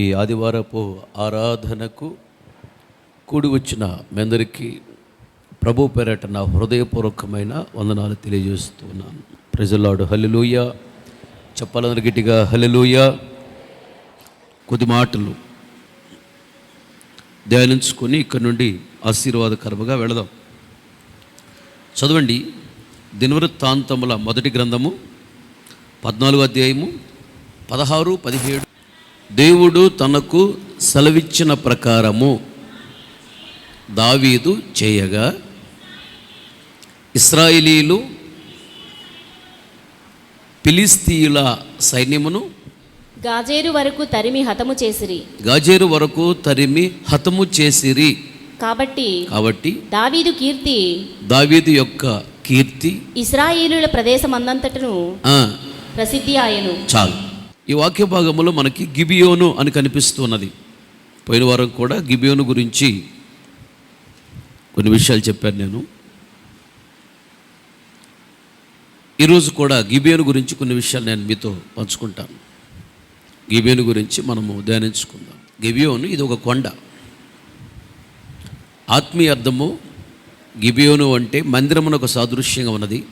ఈ ఆదివారపు ఆరాధనకు కూడి వచ్చిన మీ అందరికీ ప్రభు పేరట నా హృదయపూర్వకమైన వందనాలు తెలియజేస్తున్నాను. Praise the lord. హల్లెలూయా చెప్పాలందరూ గట్టిగా హల్లెలూయా. కొద్ది మాటలు ధ్యానించుకొని ఇక్కడి నుండి ఆశీర్వాదకరముగా వెళదాం. చదవండి దినవృత్తాంతముల మొదటి గ్రంథము 14వ అధ్యాయము 16, 17. దేవుడు తనకు సెలవిచ్చిన ప్రకారము దావీదు చేయగా ఇశ్రాయేలీయులు ఫిలిష్తీయుల సైన్యమును గాజేరు వరకు తరిమి హతము చేసిరి. కాబట్టి దావీదు యొక్క కీర్తి ఇశ్రాయేలీయుల ప్రదేశమందంతటను ప్రసిద్ధి ఆయను. చాలు. ఈ వాక్య భాగంలో మనకి గిబియోను అని కనిపిస్తున్నది. పోయిన వారం కూడా గిబియోను గురించి కొన్ని విషయాలు చెప్పాను నేను. ఈరోజు కూడా గిబియోను గురించి కొన్ని విషయాలు నేను మీతో పంచుకుంటాను. గిబియోను గురించి మనము ధ్యానించుకుందాం. గిబియోను ఇది ఒక కొండ. ఆత్మీయ అర్థము గిబియోను అంటే మందిరమునకు సాదృశ్యంగా ఉన్నది,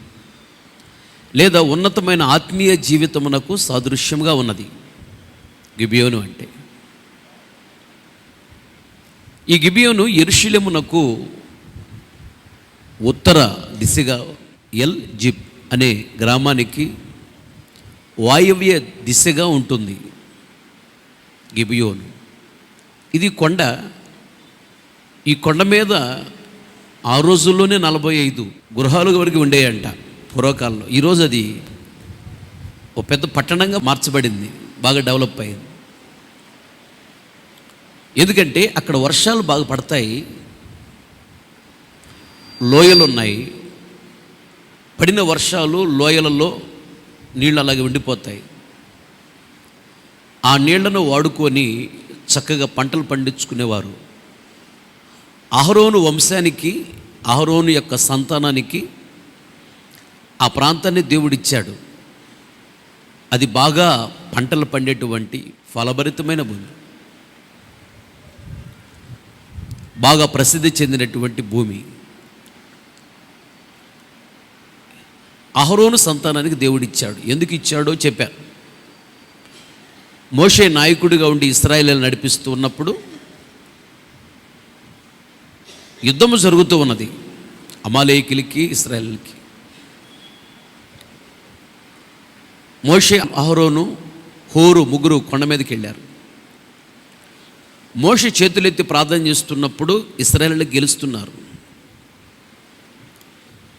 లేదా ఉన్నతమైన ఆత్మీయ జీవితమునకు సాదృశ్యంగా ఉన్నది గిబియోను అంటే. ఈ గిబియోను యెరూషలేమునకు ఉత్తర దిశగా ఎల్ జిబ్ అనే గ్రామానికి వాయవ్య దిశగా ఉంటుంది గిబియోను. ఇది కొండ. ఈ కొండ మీద ఆ రోజుల్లోనే 45 గృహాలు వరకు ఉండేయంట పూర్వకాలంలో. ఈరోజు అది ఒక పెద్ద పట్టణంగా మార్చబడింది, బాగా డెవలప్ అయింది. ఎందుకంటే అక్కడ వర్షాలు బాగా పడతాయి, లోయలు ఉన్నాయి. పడిన వర్షాలు లోయలలో నీళ్ళు అలాగే ఉండిపోతాయి. ఆ నీళ్లను వాడుకొని చక్కగా పంటలు పండించుకునేవారు. అహరోను వంశానికి, అహరోను యొక్క సంతానానికి ఆ ప్రాంతాన్ని దేవుడిచ్చాడు. అది బాగా పంటలు పండేటువంటి ఫలభరితమైన భూమి, బాగా ప్రసిద్ధి చెందినటువంటి భూమి. అహరోను సంతానానికి దేవుడిచ్చాడు. ఎందుకు ఇచ్చాడో చెప్పాను. మోషే నాయకుడిగా ఉండి ఇశ్రాయేలును నడిపిస్తూ ఉన్నప్పుడు యుద్ధము జరుగుతూ ఉన్నది అమాలేకీయులకి, ఇశ్రాయేలుకి. మోషే, అహరోను, హోరు ముగ్గురు కొండ మీదకి వెళ్ళారు. మోషే చేతులెత్తి ప్రార్థన చేస్తున్నప్పుడు ఇశ్రాయేలు గెలుస్తున్నారు.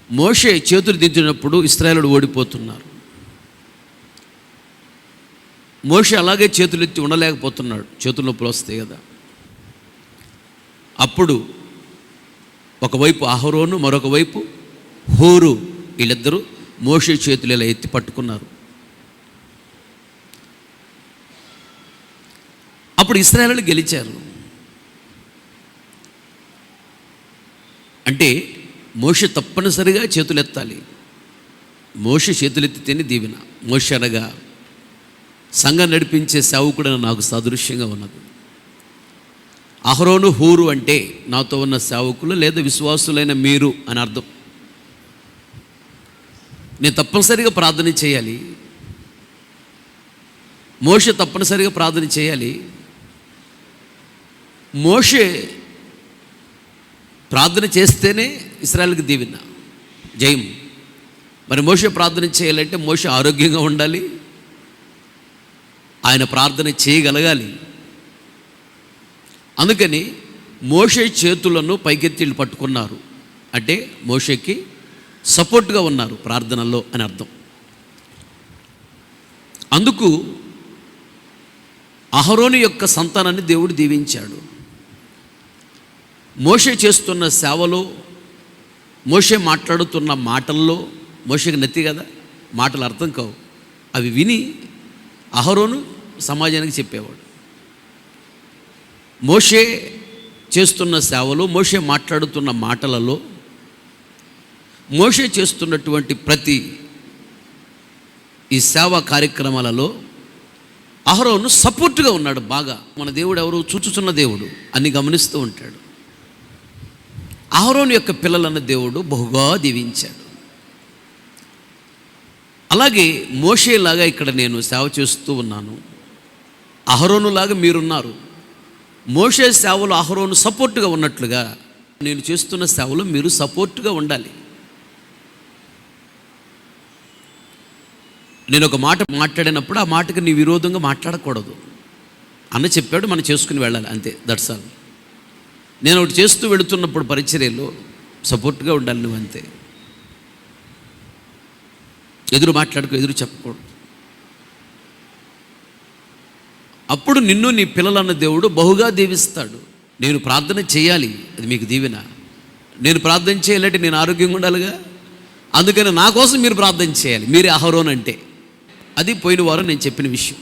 మోషే చేతులు దించినప్పుడు ఇశ్రాయేలు ఓడిపోతున్నారు. మోషే అలాగే చేతులెత్తి ఉండలేకపోతున్నాడు, చేతులు నొప్పులు వస్తాయి కదా. అప్పుడు ఒకవైపు అహరోను, మరొక వైపు హోరు, వీళ్ళిద్దరూ మోషే చేతులు ఇలా ఎత్తి పట్టుకున్నారు. అప్పుడు ఇశ్రాయేలు గెలిచారు. అంటే మోషే తప్పనిసరిగా చేతులెత్తాలి. మోషే చేతులెత్తితేనే దీవెన. మోషే అనగా సంఘం నడిపించే సేవకుడని నాకు సాదృశ్యంగా ఉన్నది. అహరోను, హూరు అంటే నాతో ఉన్న సేవకులు లేదా విశ్వాసులైన మీరు అని అర్థం. నేను తప్పనిసరిగా ప్రార్థన చేయాలి. మోషే తప్పనిసరిగా ప్రార్థన చేయాలి. మోషే ప్రార్థన చేస్తేనే ఇశ్రాయేలుకి దీవెన, జయం. మరి మోషే ప్రార్థన చేయాలంటే మోషే ఆరోగ్యంగా ఉండాలి, ఆయన ప్రార్థన చేయగలగాలి. అందుకని మోషే చేతులను పైకెత్తి పట్టుకున్నారు అంటే మోషేకి సపోర్ట్గా ఉన్నారు ప్రార్థనలో అని అర్థం. అందుకు అహరోను యొక్క సంతానాన్ని దేవుడు దీవించాడు. మోషే చేస్తున్న సేవలో, మోషే మాట్లాడుతున్న మాటల్లో, మోషేకి నత్తి కదా, మాటలు అర్థం కావు, అవి విని అహరోను సమాజానికి చెప్పేవాడు. మోషే చేస్తున్న సేవలో, మోషే మాట్లాడుతున్న మాటలలో, మోషే చేస్తున్నటువంటి ప్రతి ఈ సేవా కార్యక్రమాలలో అహరోను సపోర్ట్గా ఉన్నాడు బాగా. మన దేవుడు ఎవరు? చూచుచున్న దేవుడు, అన్ని గమనిస్తూ ఉంటాడు. అహరోను యొక్క పిల్లలన్న దేవుడు బహుగా దీవించాడు. అలాగే మోషేలాగా ఇక్కడ నేను సేవ చేస్తూ ఉన్నాను. అహరోనులాగా మీరున్నారు. మోషే సేవలో అహరోను సపోర్ట్గా ఉన్నట్లుగా నేను చేస్తున్న సేవలో మీరు సపోర్ట్గా ఉండాలి. నేను ఒక మాట మాట్లాడినప్పుడు ఆ మాటకి నీ విరోధంగా మాట్లాడకూడదు అన్న చెప్పాడు, మనం చేసుకుని వెళ్ళాలి, అంతే. That's all. నేను ఒకటి చేస్తూ వెళుతున్నప్పుడు పరిచర్యలో సపోర్ట్గా ఉండాలి నువ్వు, అంతే. ఎదురు మాట్లాడుకో, ఎదురు చెప్పకూడదు. అప్పుడు నిన్ను నీ పిల్లలన్న దేవుడు బహుగా దీవిస్తాడు. నేను ప్రార్థన చేయాలి, అది మీకు దీవెన. నేను ప్రార్థన చేయాలంటే నేను ఆరోగ్యంగా ఉండాలిగా, అందుకని నా కోసం మీరు ప్రార్థన చేయాలి. మీరే అహరోన్ అంటే. అది పోయిన వారం నేను చెప్పిన విషయం.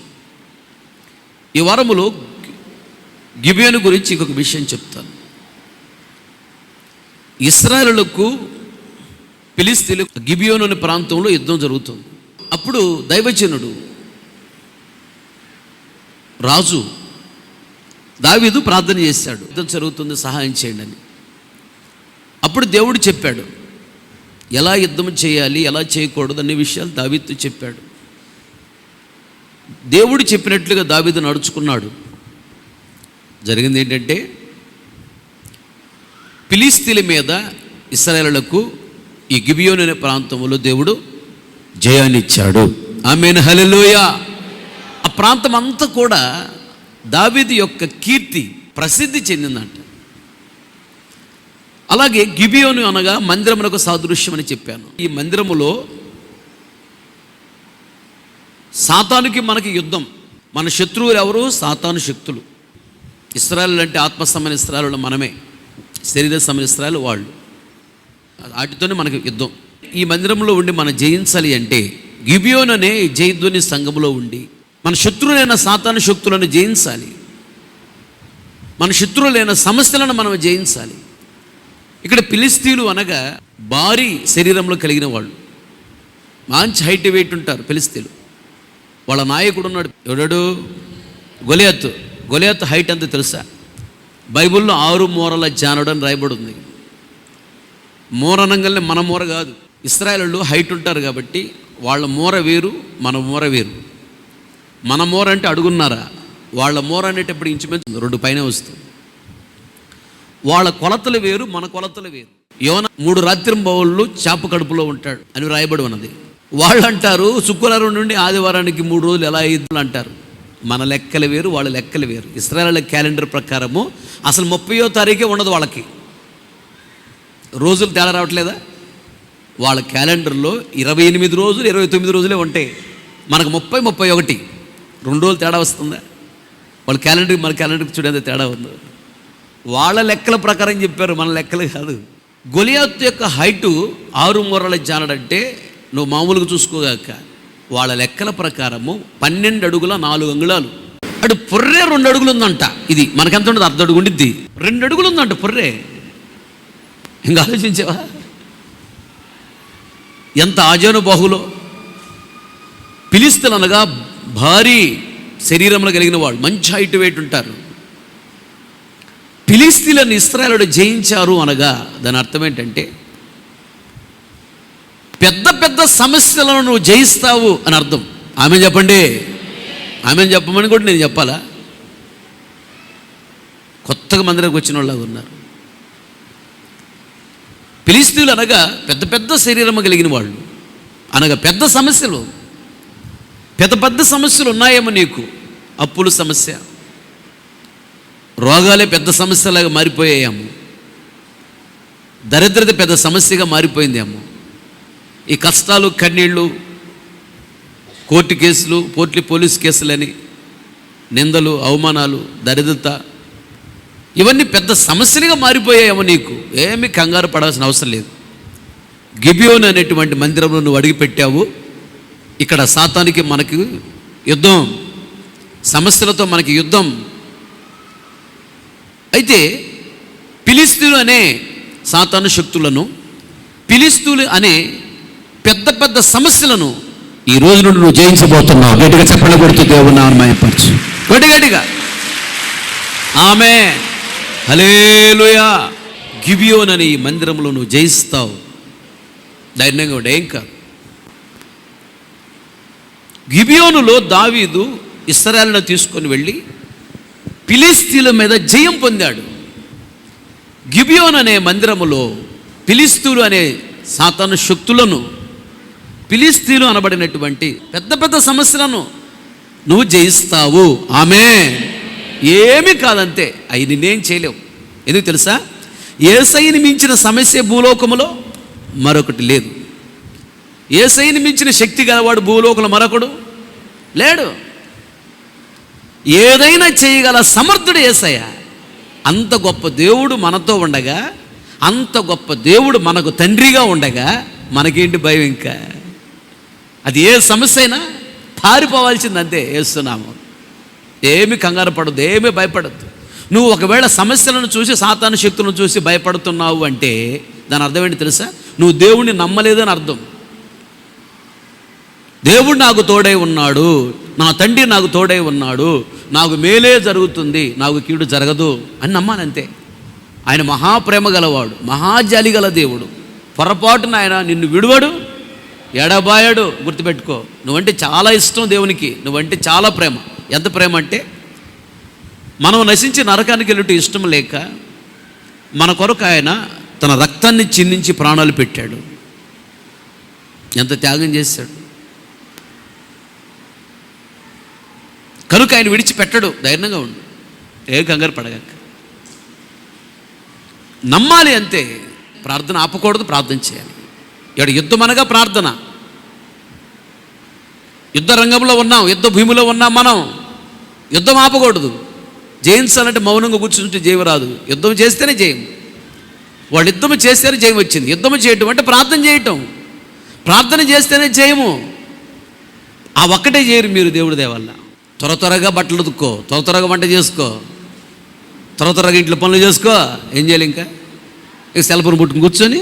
ఈ వారములో గిబియోను గురించి ఇంకొక విషయం చెప్తాను. ఇశ్రాయేలులకు ఫిలిష్తీయులకు గిబియోను అనే ప్రాంతంలో యుద్ధం జరుగుతుంది. అప్పుడు దైవజనుడు రాజు దావీదు ప్రార్థన చేశాడు, యుద్ధం జరుగుతుంది, సహాయం చేయండి అని. అప్పుడు దేవుడు చెప్పాడు ఎలా యుద్ధం చేయాలి, ఎలా చేయకూడదు అనే విషయాలు దావీదుతో చెప్పాడు. దేవుడు చెప్పినట్లుగా దావీదు నడుచుకున్నాడు. జరిగింది ఏంటంటే, ఫిలిష్తీయుల మీద ఇశ్రాయేలులకు ఈ గిబియోను అనే ప్రాంతంలో దేవుడు జయాన్ని ఇచ్చాడు. ఆమేన్, హల్లెలూయా. ఆ ప్రాంతం అంతా కూడా దావీదు యొక్క కీర్తి ప్రసిద్ధి చెందిందంట. అలాగే గిబియోను అనగా మందిరమునకు సాదృశ్యం అని చెప్పాను. ఈ మందిరములో సాతానుకి మనకి యుద్ధం. మన శత్రువులు ఎవరు? సాతాను శక్తులు. ఇశ్రాయేలు అంటే ఆత్మ సంబంధ ఇశ్రాయేలు మనమే, శరీర సంబంధ ఇశ్రాయేలు వాళ్ళు. వాటితోనే మనకి యుద్ధం. ఈ మందిరంలో ఉండి మనం జయించాలి అంటే గిబియోను అనే జయధ్వని సంఘంలో ఉండి మన శత్రువులైన సాతాను శక్తులను జయించాలి. మన శత్రువులైన సమస్యలను మనం జయించాలి. ఇక్కడ ఫిలిష్తీయులు అనగా భారీ శరీరంలో కలిగిన వాళ్ళు, మంచి హైట్ వెయిట్ ఉంటారు ఫిలిష్తీయులు. వాళ్ళ నాయకుడు ఉన్నాడు, ఎవడాడు? గొలియాతు. గొలియాతు హైట్ అంత తెలుసా? బైబిల్లో 6 మూరల జానుడు అని రాయబడి ఉంది. మూర అనగానే మన మూర కాదు. ఇశ్రాయేలు హైట్ ఉంటారు కాబట్టి వాళ్ళ మూర వేరు, మన మూర వేరు. మన మూర అంటే అడుగున్నారా, వాళ్ళ మూర అనేటప్పుడు ఇంచుమించు 2 పైన వస్తుంది. వాళ్ళ కొలతలు వేరు, మన కొలతలు వేరు. యోన 3 రాత్రింబవళ్ళు చేప కడుపులో ఉంటాడు అని రాయబడి ఉన్నది. వాళ్ళు అంటారు శుక్రవారం నుండి ఆదివారానికి 3 రోజులు ఎలా అయ్యిద్దు అంటారు. మన లెక్కలు వేరు, వాళ్ళ లెక్కలు వేరు. ఇశ్రాయేలు క్యాలెండర్ ప్రకారము అసలు 30వ తారీఖే ఉండదు వాళ్ళకి. రోజులు తేడా రావట్లేదా? వాళ్ళ క్యాలెండర్లో 28 రోజులు 29 రోజులే ఉంటాయి. మనకు 30, 31, 2 రోజులు తేడా వస్తుందా? వాళ్ళ క్యాలెండర్కి మన క్యాలెండర్కి చూడేంత తేడా ఉంది. వాళ్ళ లెక్కల ప్రకారం చెప్పారు, మన లెక్కలు కాదు. గొలియాతు యొక్క హైటు 6 మూరల జానడంటే నువ్వు మామూలుగా చూసుకోగాక వాళ్ళ లెక్కల ప్రకారము 12 అడుగుల 4 అంగుళాలు. అటు పొర్రే 2 అడుగులు ఉందంట. ఇది మనకెంత ఉండదు? 1/2 అడుగు ఉండిద్ది. 2 అడుగులు ఉందంట పొర్రే. ఇంకా ఆలోచించావా ఎంత ఆజానుబాహులో? ఫిలిష్తీయులు అనగా భారీ శరీరంలో కలిగిన వాళ్ళు, మంచి హైట్ వెయిట్ ఉంటారు. ఫిలిష్తీయులను ఇశ్రాయేలు జయించారు అనగా దాని అర్థం ఏంటంటే పెద్ద పెద్ద సమస్యలను నువ్వు జయిస్తావు అని అర్థం. ఆమె చెప్పండి, ఆమె చెప్పమని కూడా నేను చెప్పాలా? కొత్తగా మందిరానికి వచ్చిన వాళ్ళగా ఉన్నారు. ఫిలిష్తీయులు అనగా పెద్ద పెద్ద శరీరం కలిగిన వాళ్ళు, అనగా పెద్ద సమస్యలు, పెద్ద పెద్ద సమస్యలు ఉన్నాయేమో నీకు. అప్పుల సమస్య, రోగాలే పెద్ద సమస్యలాగా మారిపోయాయేమో, దరిద్రత పెద్ద సమస్యగా మారిపోయిందేమో, ఈ కష్టాలు, కన్నీళ్ళు, కోర్టు కేసులు, పోలీస్ కేసులని, నిందలు, అవమానాలు, దరిద్రత, ఇవన్నీ పెద్ద సమస్యలుగా మారిపోయాయేమో నీకు. ఏమీ కంగారు పడాల్సిన అవసరం లేదు. గిబియోను అనేటువంటి మందిరంలో నువ్వు అడిగిపెట్టావు. ఇక్కడ సాతానికి మనకి యుద్ధం, సమస్యలతో మనకి యుద్ధం. అయితే ఫిలిష్తీయులు అనే సాతాను శక్తులను, ఫిలిష్తీయులు అనే పెద్ద పెద్ద సమస్యలను ఈ రోజు నుండి నువ్వు జయించబోతున్నావు. గట్టిగా చెప్పలు కొడుతూ దేవుని నామమున మహిమపరచు. గట్టిగా ఆమె హల్లెలూయా. గిబియోను అనే ఈ మందిరంలో నువ్వు జయిస్తావు. ధైర్యంగా ఉండే, ఏం కాదు. గిబియోనులో దావీదు ఇశ్రాయేలును తీసుకొని వెళ్ళి ఫిలిష్తీయుల మీద జయం పొందాడు. గిబియోను అనే మందిరములో ఫిలిష్తీయులు అనే సాతాను శక్తులను, ఫిలిష్తీయులు అనబడినటువంటి పెద్ద పెద్ద సమస్యలను నువ్వు జయిస్తావు. ఆమె ఏమీ కాదంతే, అవి నిన్నేం చేయలేవు. ఎందుకు తెలుసా? యేసయ్యని మించిన సమస్య భూలోకములో మరొకటి లేదు. యేసయ్యని మించిన శక్తి గలవాడు భూలోకంలో మరొకడు లేడు. ఏదైనా చేయగల సమర్థుడు యేసయ్య. అంత గొప్ప దేవుడు మనతో ఉండగా, అంత గొప్ప దేవుడు మనకు తండ్రిగా ఉండగా మనకేంటి భయం? ఇంకా అది ఏ సమస్య అయినా పారిపోవాల్సిందంతే. యేసునామం. ఏమి కంగారు పడద్దు, ఏమీ భయపడద్దు. నువ్వు ఒకవేళ సమస్యలను చూసి, సాతాను శక్తులను చూసి భయపడుతున్నావు అంటే దాని అర్థం ఏంటి తెలుసా? నువ్వు దేవుణ్ణి నమ్మలేదని అర్థం. దేవుడు నాకు తోడై ఉన్నాడు, నా తండ్రి నాకు తోడై ఉన్నాడు, నాకు మేలే జరుగుతుంది, నాకు కీడు జరగదు అని నమ్మాలంతే. ఆయన మహాప్రేమ గలవాడు, మహాజాలి గల దేవుడు. పొరపాటున ఆయన నిన్ను విడువడు, ఎడబాయడు. గుర్తుపెట్టుకో. నువ్వంటే చాలా ఇష్టం దేవునికి, నువ్వంటే చాలా ప్రేమ. ఎంత ప్రేమ అంటే, మనం నశించి నరకానికి వెళ్ళటం ఇష్టం లేక మన కొరకు ఆయన తన రక్తాన్ని చిందించి ప్రాణాలు పెట్టాడు. ఎంత త్యాగం చేశాడు. కనుక ఆయన విడిచిపెట్టడు. ధైర్యంగా ఉండు, ఏ కంగారు పడగాక. నమ్మాలి అంతే. ప్రార్థన ఆపకూడదు, ప్రార్థన చేయాలి. ఇక్కడ యుద్ధం అనగా ప్రార్థన. యుద్ధ రంగంలో ఉన్నాం, యుద్ధ భూమిలో ఉన్నాం మనం. యుద్ధం ఆపకూడదు. జయించాలంటే మౌనంగా కూర్చుంటే జయం రాదు. యుద్ధం చేస్తేనే జయం. వాళ్ళు యుద్ధం చేస్తేనే జయం వచ్చింది. యుద్ధం చేయటం అంటే ప్రార్థన చేయటం. ప్రార్థన చేస్తేనే జయము. ఆ ఒక్కటే చేయరు మీరు దేవుడి దేవల్ల. త్వరగా బట్టలు ఉతుక్కో, త్వరగా వంట చేసుకో, త్వరగా ఇంట్లో పనులు చేసుకో. ఏం చేయాలి? ఇంకా సెల్ ఫోన్ పుట్టుకుని కూర్చొని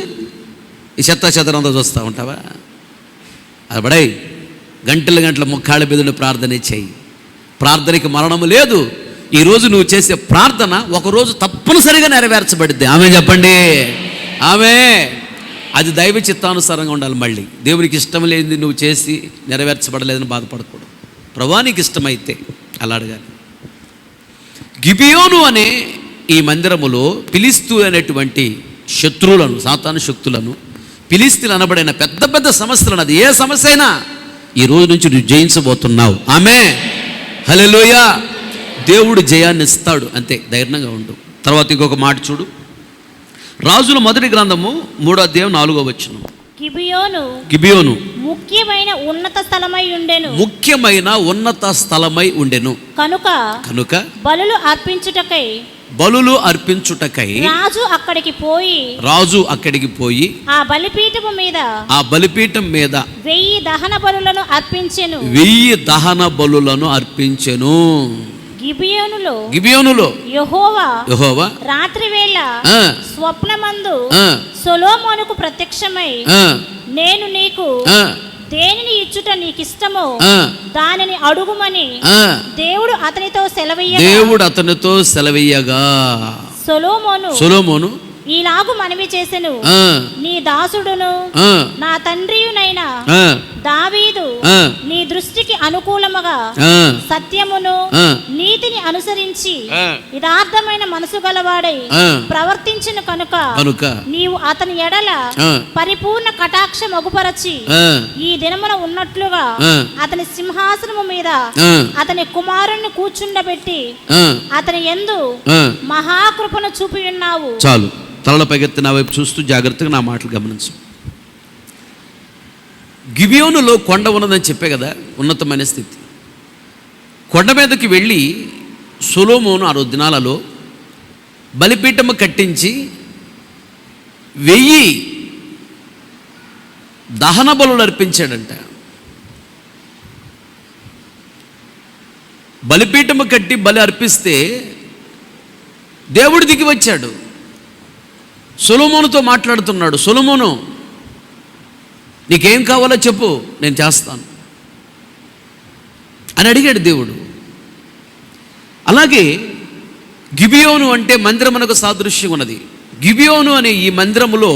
ఈ చెత్తంతా చూస్తూ ఉంటావా? అది పడై గంటల ముక్కాళ్ళ బెదులు ప్రార్థనే చేయి. ప్రార్థనకి మరణము లేదు. ఈరోజు నువ్వు చేసే ప్రార్థన ఒకరోజు తప్పనిసరిగా నెరవేర్చబడిద్ది. ఆమె చెప్పండి. ఆమె అది దైవ చిత్తానుసారంగా ఉండాలి. మళ్ళీ దేవునికి ఇష్టం లేనిది నువ్వు చేసి నెరవేర్చబడలేదని బాధపడకూడదు. ప్రభువా నీకు ఇష్టమైతే అలా అడగాలి. గిబియోను అనే ఈ మందిరములో ఫిలిష్తీయులు అనేటువంటి శత్రువులను, సాతాను శక్తులను, ఫిలిష్తీయులు అనబడిన పెద్ద పెద్ద సమస్యలను, అది ఏ సమస్య అయినా ఈ రోజు నుంచి నువ్వు జయించబోతున్నావు. ఆమె హల్లెలూయా. దేవుడు జయాన్ని ఇస్తాడు, అంతే. ధైర్యంగా ఉండు. తర్వాత ఇంకొక మాట చూడు. రాజుల మొదటి గ్రంథము 3వ అధ్యాయం 4వ వచనం. గిబియోను ముఖ్యమైన ఉన్నత స్థలమై ఉండెను. కనుక బలులు అర్పించుటకై రాజు అక్కడికి పోయి ఆ బలిపీఠం మీద 1000 దహన బలులను అర్పించెను. గిబియోనులో యెహోవా రాత్రి వేళ స్వప్నమందు సొలొమోనుకు ప్రత్యక్షమై, నేను నీకు దేనిని ఇచ్చుట నీకిష్టమో దానిని అడుగుమని దేవుడు అతనితో సెలవీయగా సొలొమోను ఈలాగు మనవి చేసెను, నీ దాసుడును నా తండ్రియునైన దావీదు నీ దృష్టికి అనుకూలముగా సత్యమును నీతిని అనుసరించి యథార్థమైన మనసు గలవాడై ప్రవర్తించును కనుక నీవు అతని ఎడల పరిపూర్ణ కటాక్ష మగుపరచి ఈ దినమున ఉన్నట్లుగా అతని సింహాసనము మీద అతని కుమారుణ్ణి కూర్చుండబెట్టి అతని యందు మహాకృపను చూపి ఉన్నావు. చాలు. తలల పైకెత్తి నా వైపు చూస్తూ జాగ్రత్తగా నా మాటలు గమనించు. గిబియోనులో కొండ ఉన్నదని చెప్పే కదా, ఉన్నతమైన స్థితి. కొండ మీదకి వెళ్ళి సొలొమోను 6 దినాలలో బలిపీఠము కట్టించి 1000 దహన బలులు అర్పించాడంట. బలిపీఠము కట్టి బలి అర్పిస్తే దేవుడు దిగి వచ్చాడు. సొలొమోనుతో మాట్లాడుతున్నాడు. సొలొమోను, నీకేం కావాలో చెప్పు, నేను చేస్తాను. అని అడిగాడు దేవుడు. అలాగే గిబియోను అంటే మందిరమునకు సాదృశ్యం ఉన్నది. గిబియోను అనే ఈ మందిరములో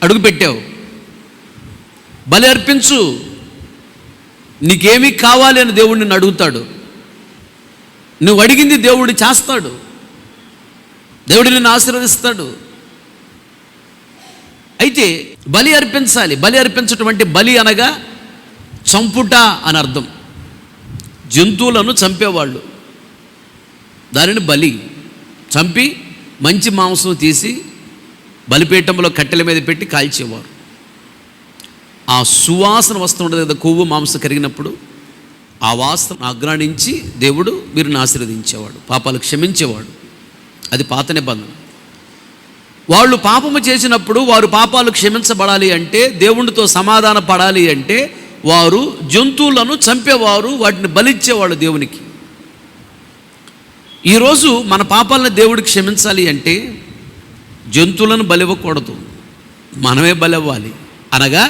అడుగుపెట్టావు, బలి అర్పించు, నీకేమీ కావాలి అని దేవుడు నిన్ను అడుగుతాడు. నువ్వు అడిగింది దేవుడు చేస్తాడు, దేవుడు నిన్ను ఆశీర్వదిస్తాడు. అయితే బలి అర్పించాలి. బలి అర్పించటం అంటే బలి అనగా చంపుట అని అర్థం. జంతువులను చంపేవాళ్ళు దానిని బలి. చంపి మంచి మాంసం తీసి బలిపీఠంలో కట్టెల మీద పెట్టి కాల్చేవారు. ఆ సువాసన వస్తుంటుంది కదా, కొవ్వు మాంసం కరిగినప్పుడు ఆ వాసన ఆగ్రాణించి దేవుడు వీరిని ఆశీర్వదించేవాడు, పాపాలు క్షమించేవాడు. అది పాత నిబంధన. వాళ్ళు పాపము చేసినప్పుడు వారు పాపాలు క్షమించబడాలి అంటే, దేవునితో సమాధాన పడాలి అంటే వారు జంతువులను చంపేవారు, వాటిని బలిచ్చేవాళ్ళు దేవునికి. ఈరోజు మన పాపాలను దేవుడికి క్షమించాలి అంటే జంతువులను బలివ్వకూడదు, మనమే బలివ్వాలి. అనగా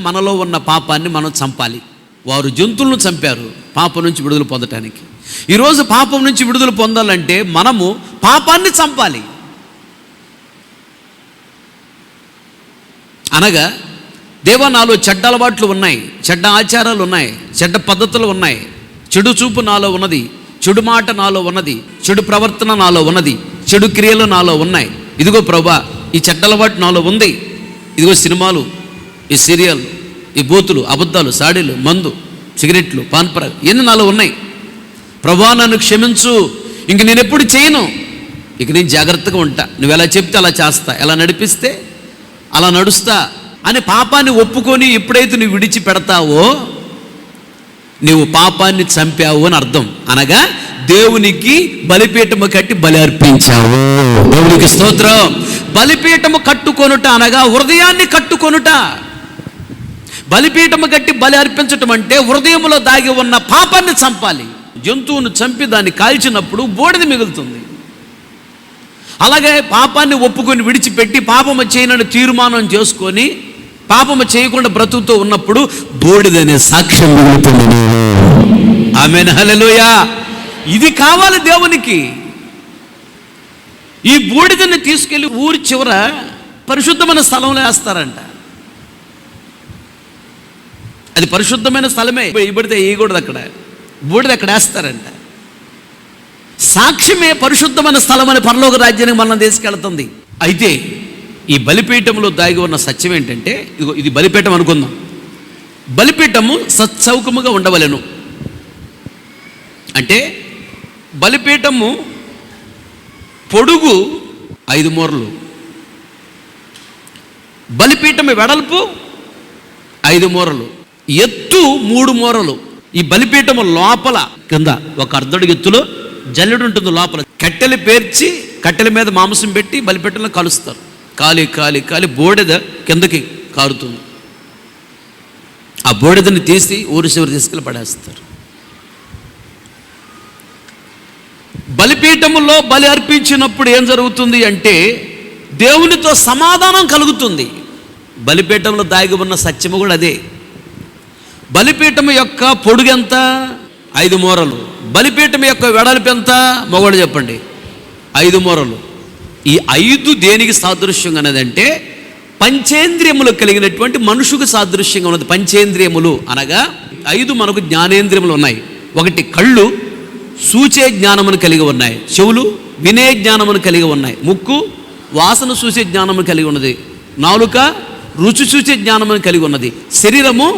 మనలో ఉన్న పాపాన్ని మనం చంపాలి. వారు జంతువులను చంపారు పాపం నుంచి విడుదల పొందటానికి. ఈరోజు పాపం నుంచి విడుదల పొందాలంటే మనము పాపాన్ని చంపాలి. అనగా దేవా, నాలో చెడ్డ అలవాట్లు ఉన్నాయి, చెడ్డ ఆచారాలు ఉన్నాయి, చెడ్డ పద్ధతులు ఉన్నాయి, చెడు చూపు నాలో ఉన్నది, చెడు మాట నాలో ఉన్నది, చెడు ప్రవర్తన నాలో ఉన్నది, చెడు క్రియలు నాలో ఉన్నాయి. ఇదిగో ప్రభా, ఈ చెడ్డ అలవాటు నాలో ఉంది. ఇదిగో సినిమాలు, ఈ సీరియల్, ఈ బూతులు, అబద్ధాలు, సాడీలు, మందు, సిగరెట్లు, పాన్పరాగ్ ఇవన్నీ నాలో ఉన్నాయి. ప్రభా, నన్ను క్షమించు, ఇంక నేను ఎప్పుడు చేయను, ఇక నేను జాగ్రత్తగా ఉంటా, నువ్వు ఎలా చెప్తే అలా చేస్తా, ఎలా నడిపిస్తే అలా నడుస్తా అని పాపాన్ని ఒప్పుకొని ఎప్పుడైతే నువ్వు విడిచిపెడతావో నువ్వు పాపాన్ని చంపావు అని అర్థం. అనగా దేవునికి బలిపీఠము కట్టి బలి అర్పించావు. దేవునికి స్తోత్రం. బలిపీఠము కట్టుకొనుట అనగా హృదయాన్ని కట్టుకొనుట. బలిపీఠము కట్టి బలి అర్పించటం అంటే హృదయంలో దాగి ఉన్న పాపాన్ని చంపాలి. జంతువును చంపి దాన్ని కాల్చినప్పుడు బూడిద మిగులుతుంది. అలాగే పాపాన్ని ఒప్పుకొని విడిచిపెట్టి పాపము చేయనని తీర్మానం చేసుకొని పాపము చేయకుండా బ్రతుకుతూ ఉన్నప్పుడు బూడిదనే సాక్ష్యం మిగులుతుంది. ఆమేన్, హల్లెలూయా. ఇది కావాలి దేవునికి. ఈ బూడిదని తీసుకెళ్లి ఊరి చివర పరిశుద్ధమైన స్థలంలో వేస్తారంట. అది పరిశుద్ధమైన స్థలమే, ఇబడితే వేయకూడదు. అక్కడ బూడిద అక్కడ వేస్తారంట. సాక్ష్యమే పరిశుద్ధమైన స్థలం అని పరలోక రాజ్యానికి మనం తీసుకెళ్తుంది. అయితే ఈ బలిపీఠంలో దాగి ఉన్న సత్యం ఏంటంటే, ఇదిగో ఇది బలిపీఠం అనుకుందాం. బలిపీఠము సత్సౌకముగా ఉండవలెను. అంటే బలిపీఠము పొడుగు 5 మూరలు, బలిపీఠము వెడల్పు 5 మూరలు, ఎత్తు 3 మూరలు. ఈ బలిపీఠము లోపల కింద ఒక అర్ధడుగు ఎత్తులో జల్లెడు ఉంటుంది. లోపల కట్టెలు పేర్చి కట్టెల మీద మాంసం పెట్టి బలిపీఠంలో కలుస్తారు. కాలి కాలి కాలి బూడిద కిందకి కారుతుంది. ఆ బూడిదని తీసి ఊరి చివరి తీసుకెళ్ళి పడేస్తారు. బలిపీఠములో బలి అర్పించినప్పుడు ఏం జరుగుతుంది అంటే దేవునితో సమాధానం కలుగుతుంది. బలిపీఠంలో దాగి ఉన్న సత్యము కూడా అదే. బలిపీఠము యొక్క పొడుగు ఎంత? 5 మూరలు. బలిపీఠం యొక్క వెడల్పు ఎంత? మగవాడు చెప్పండి. 5 మూరలు. ఈ 5 దేనికి సాదృశ్యంగా ఉన్నదంటే పంచేంద్రియములు కలిగినటువంటి మనుషుకు సాదృశ్యంగా ఉన్నది. పంచేంద్రియములు అనగా 5 మనకు జ్ఞానేంద్రియములు ఉన్నాయి. 1 కళ్ళు సూచే జ్ఞానమును కలిగి ఉన్నాయి, చెవులు వినే జ్ఞానమును కలిగి ఉన్నాయి, ముక్కు వాసన చూసే జ్ఞానమును కలిగి ఉన్నది, నాలుక రుచి చూసే జ్ఞానమును కలిగి ఉన్నది, శరీరము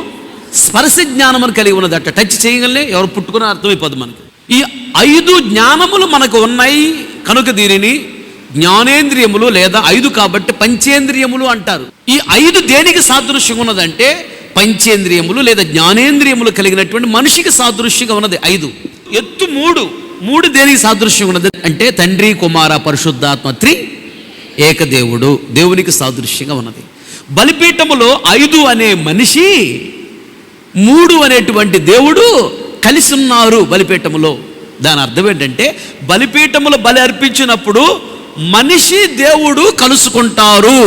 స్పర్శ జ్ఞానమును కలిగి ఉన్నది. అట్ట టచ్ చేయగలనే ఎవరు పుట్టుకున్నా అర్థమైపోదు మనకి. ఈ 5 జ్ఞానములు మనకు ఉన్నాయి కనుక దీనిని జ్ఞానేంద్రియములు లేదా 5 కాబట్టి పంచేంద్రియములు అంటారు. ఈ 5 దేనికి సాదృశ్యంగా ఉన్నదంటే పంచేంద్రియములు లేదా జ్ఞానేంద్రియములు కలిగినటువంటి మనిషికి సాదృశ్యంగా ఉన్నది 5. ఎత్తు 3 దేనికి సాదృశ్యంగా ఉన్నది అంటే తండ్రి కుమార పరిశుద్ధాత్మ ఏకదేవుడు, దేవునికి సాదృశ్యంగా ఉన్నది. బలిపీఠములో 5 అనే మనిషి 3 అనేటువంటి దేవుడు కలిసి ఉన్నారు బలిపీఠములో. దాని అర్థం ఏంటంటే బలిపీఠములో బలి అర్పించినప్పుడు మనిషి దేవుడు కలుసుకుంటారు,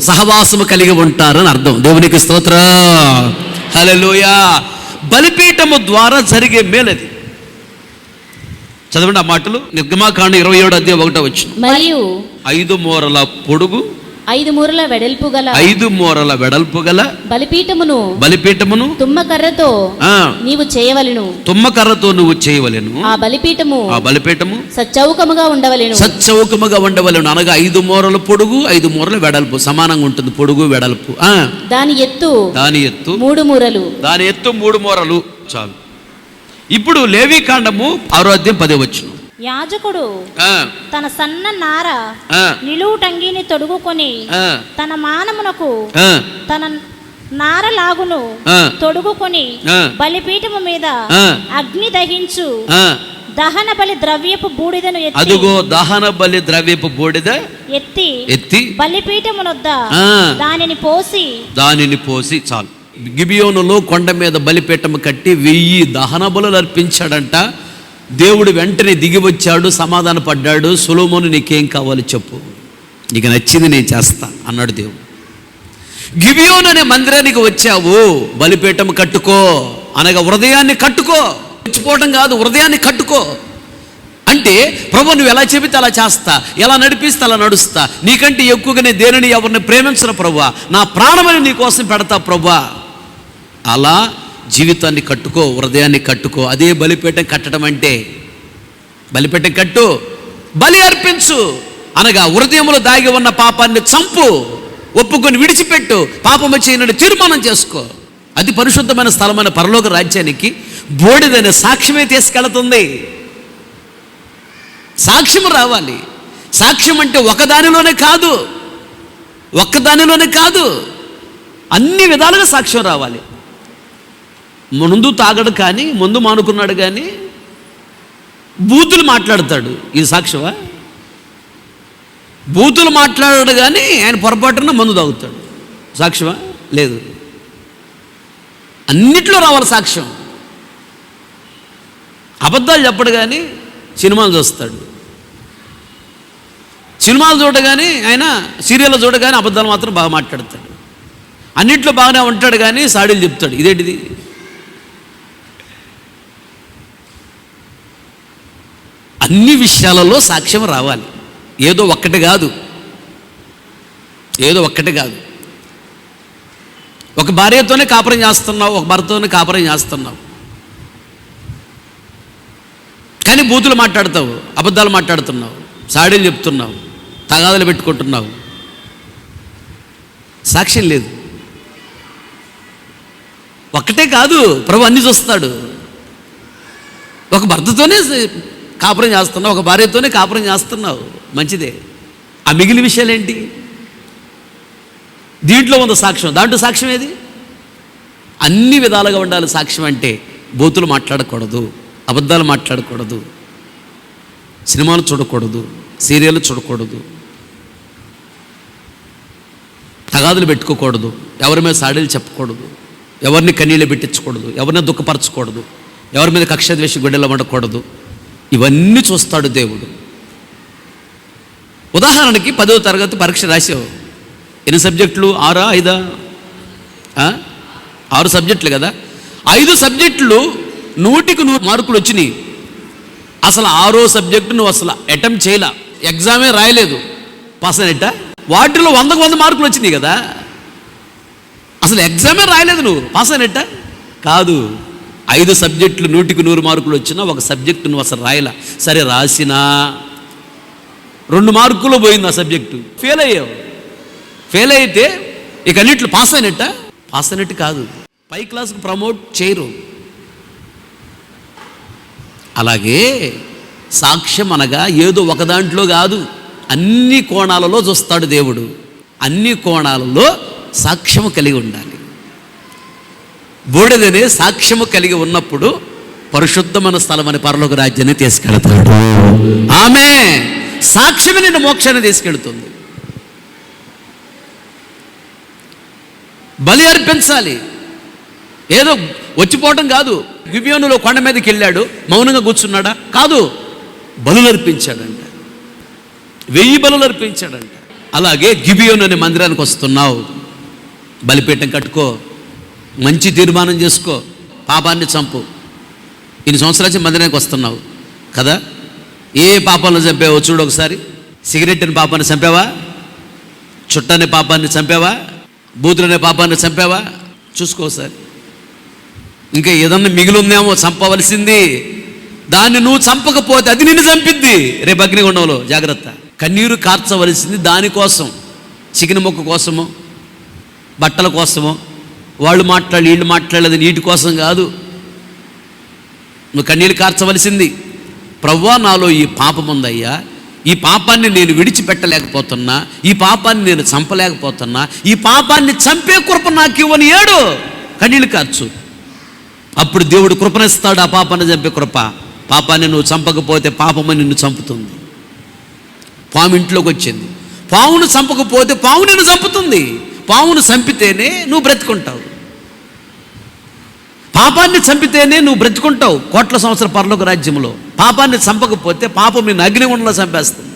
సహవాసము కలిగి ఉంటారు అని అర్థం. దేవునికి స్తోత్రం, హల్లెలూయా. బలిపీఠము ద్వారా జరిగే మేలది. చదవండి ఆ మాటలు. నిర్గమాకాండం 27:1 మరియు 5 మూరల పొడుగు 5 మూరల వెడల్పు గల 5 మూరల వెడల్పు గల బలిపీఠమును తుమ్మకర్రతో నీవు చేయవలెను. తుమ్మకర్రతో నువ్వు చేయవలెను. ఆ బలిపీఠము సచ్చౌకముగా ఉండవలెను. అనగా 5 మూరల పొడుగు 5 మూరల వెడల్పు సమానంగా ఉంటుంది. పొడుగు వెడల్పు. దాని ఎత్తు 3 మూరలు. దాని ఎత్తు 3 మూరలు. చాలు. ఇప్పుడు లేవీకాండము 6:10 యాజకుడు తన సన్న నార నిలువు టంగిని తొడుగుకొని తన మానమునకు తన నార లాగును తొడుగుకొని బలిపీఠము మీద అగ్ని దహించు దహన బలి ద్రవ్యపు బూడిదను అదుగో దహన బలి ద్రవ్యపు బూడిద ఎత్తి బలిపీఠమునొద్ద దానిని పోసి. చాలు. గిబియోనులో కొండ మీద బలిపీఠము కట్టి 1000 దహన బలులు అర్పించాడంట. దేవుడు వెంటనే దిగి వచ్చాడు, సమాధాన పడ్డాడు. సొలొమోను నీకేం కావాలి చెప్పు, నీకు నచ్చింది నేను చేస్తా అన్నాడు దేవుడు. గిబియోను అనే మందిరానికి వచ్చావు, బలిపీఠం కట్టుకో అనగా హృదయాన్ని కట్టుకో, చచ్చిపోవటం కాదు, హృదయాన్ని కట్టుకో అంటే ప్రభు నువ్వు ఎలా చెబితే అలా చేస్తా, ఎలా నడిపిస్తే అలా నడుస్తా, నీకంటే ఎక్కువగా నేను దేనిని ఎవరిని ప్రేమించను ప్రభువా, నా ప్రాణమని నీ కోసం పెడతా ప్రభువా. అలా జీవితాన్ని కట్టుకో, హృదయాన్ని కట్టుకో. అదే బలిపీఠం కట్టడం అంటే. బలిపీఠం కట్టు, బలి అర్పించు అనగా హృదయంలో దాగి ఉన్న పాపాన్ని చంపు, ఒప్పుకొని విడిచిపెట్టు, పాపము చేయనని తీర్మానం చేసుకో. అది పరిశుద్ధమైన స్థలమైన పరలోక రాజ్యానికి బూడిదనే సాక్ష్యమే తీసుకెళ్తుంది. సాక్ష్యం రావాలి. సాక్ష్యం అంటే ఒక్కదానిలోనే కాదు, అన్ని విధాలుగా సాక్ష్యం రావాలి. ముందు తాగడు కానీ, ముందు మానుకున్నాడు కానీ బూతులు మాట్లాడతాడు, ఇది సాక్ష్యమా? బూతులు మాట్లాడాడు కానీ ఆయన పొరపాటున మందు తాగుతాడు, సాక్ష్యమా? లేదు. అన్నిట్లో రావాలి సాక్ష్యం. అబద్ధాలు చెప్పడు కానీ సినిమాలు చూస్తాడు, సినిమాలు చూడగానే ఆయన సీరియల్లో చూడగానే అబద్ధాలు మాత్రం బాగా మాట్లాడతాడు, అన్నిట్లో బాగానే ఉంటాడు కానీ సాడీలు చెప్తాడు. ఇదేంటిది? అన్ని విషయాలలో సాక్ష్యం రావాలి. ఏదో ఒక్కటి కాదు. ఒక భార్యతోనే కాపురం చేస్తున్నావు, ఒక భర్తతోనే కాపురం చేస్తున్నావు కానీ బూతులు మాట్లాడతావు, అబద్ధాలు మాట్లాడుతున్నావు, సాడీలు చెప్తున్నావు, తగాదాలు పెట్టుకుంటున్నావు, సాక్ష్యం లేదు. ఒక్కటే కాదు, ప్రభు అన్ని చూస్తాడు. ఒక భర్తతోనే కాపురం చేస్తున్నావు, ఒక భార్యతోనే కాపురం చేస్తున్నావు, మంచిదే. ఆ మిగిలిన విషయాలు ఏంటి? దీంట్లో ఉంది సాక్ష్యం, దాంట్లో సాక్ష్యం ఏది? అన్ని విధాలుగా ఉండాలి సాక్ష్యం అంటే. బూతులు మాట్లాడకూడదు, అబద్ధాలు మాట్లాడకూడదు, సినిమాలు చూడకూడదు, సీరియల్ చూడకూడదు, తగాదులు పెట్టుకోకూడదు, ఎవరి మీద సాడీలు చెప్పకూడదు, ఎవరిని కన్నీళ్ళు పెట్టించకూడదు, ఎవరిని దుఃఖపరచకూడదు, ఎవరి మీద కక్ష ద్వేష గుడ్డెలు పడకూడదు. ఇవన్నీ చూస్తాడు దేవుడు. ఉదాహరణకి 10వ తరగతి పరీక్ష రాసావు, ఎన్ని సబ్జెక్టులు? 6 5 6 సబ్జెక్టులు కదా. 5 సబ్జెక్టులు 100కి 100 మార్కులు వచ్చినాయి. అసలు 6వ సబ్జెక్టు నువ్వు అసలు అటెంప్ట్ చేయలే, ఎగ్జామే రాయలేదు, పాస్ అయినట్ట. వాటిలో 100కు 100 మార్కులు వచ్చినాయి కదా, అసలు ఎగ్జామే రాయలేదు, నువ్వు పాస్ అయినట్ట కాదు. 5 సబ్జెక్టులు 100కి 100 మార్కులు వచ్చినా ఒక సబ్జెక్టు నువ్వు అసలు రాయలా. సరే రాసినా 2 మార్కులు పోయింది ఆ సబ్జెక్టు, ఫెయిల్ అయ్యావు. ఫెయిల్ అయితే ఇక అన్నిట్లు పాస్ అయినట్టు కాదు, పై క్లాస్కి ప్రమోట్ చేయరు. అలాగే సాక్ష్యం అనగా ఏదో ఒక దాంట్లో కాదు, అన్ని కోణాలలో చూస్తాడు దేవుడు. అన్ని కోణాలలో సాక్ష్యము కలిగి ఉండాలి. బూడిదనే సాక్ష్యము కలిగి ఉన్నప్పుడు పరిశుద్ధమైన స్థలమని పరలోక రాజ్యాన్ని తీసుకెళ్తాడు. ఆమె సాక్ష్యమే నిన్ను మోక్షాన్ని తీసుకెళ్తుంది. బలి అర్పించాలి, ఏదో వచ్చిపోవటం కాదు. గిబియోనులో కొండ మీదకి వెళ్ళాడు, మౌనంగా కూర్చున్నాడా? కాదు, బలులు అర్పించాడంట, 1000 బలులు అర్పించాడంట. అలాగే గిబియోను అనే మందిరానికి వస్తున్నావు, బలిపీఠం కట్టుకో, మంచి తీర్మానం చేసుకో, పాపాన్ని చంపు. ఇన్ని సంవత్సరాల నుంచి మందిరానికి వస్తున్నావు కదా, ఏ పాపాలను చంపావో చూడు ఒకసారి. సిగరెట్ అనే పాపాన్ని చంపావా? చుట్టనే పాపాన్ని చంపావా? బూతులనే పాపాన్ని చంపావా? చూసుకో ఒకసారి. ఇంకా ఏదన్నా మిగిలిందేమో చంపవలసింది, దాన్ని నువ్వు చంపకపోతే అది నిన్ను చంపిద్ది రేపు అగ్నిగుండంలో. జాగ్రత్త. కన్నీరు కార్చవలసింది దానికోసం, చికెన్ ముక్క కోసమో బట్టల కోసమో, వాళ్ళు మాట్లాడి వీళ్ళు మాట్లాడేది నీటి కోసం కాదు. నువ్వు కన్నీరు కార్చవలసింది, ప్రభువా నాలో ఈ పాపం ఉందయ్యా, ఈ పాపాన్ని నేను విడిచిపెట్టలేకపోతున్నా, ఈ పాపాన్ని నేను చంపలేకపోతున్నా, ఈ పాపాన్ని చంపే కృప నాకు ఇవ్వని ఏడు. కన్నీళ్ళు కార్చు. అప్పుడు దేవుడు కృపనిస్తాడు, ఆ పాపాన్ని చంపే కృప. పాపాన్ని నువ్వు చంపకపోతే పాపము నిన్ను చంపుతుంది. పాము ఇంట్లోకి వచ్చింది, పావును చంపకపోతే పాము నిన్ను చంపుతుంది. పావును చంపితేనే నువ్వు బ్రతుకుంటావు, పాపాన్ని చంపితేనే నువ్వు బ్రతుకుంటావు కోట్ల సంవత్సరాల పరలోక రాజ్యంలో. పాపాన్ని చంపకపోతే పాపం నిన్ను అగ్నిగుండంలో చంపేస్తుంది.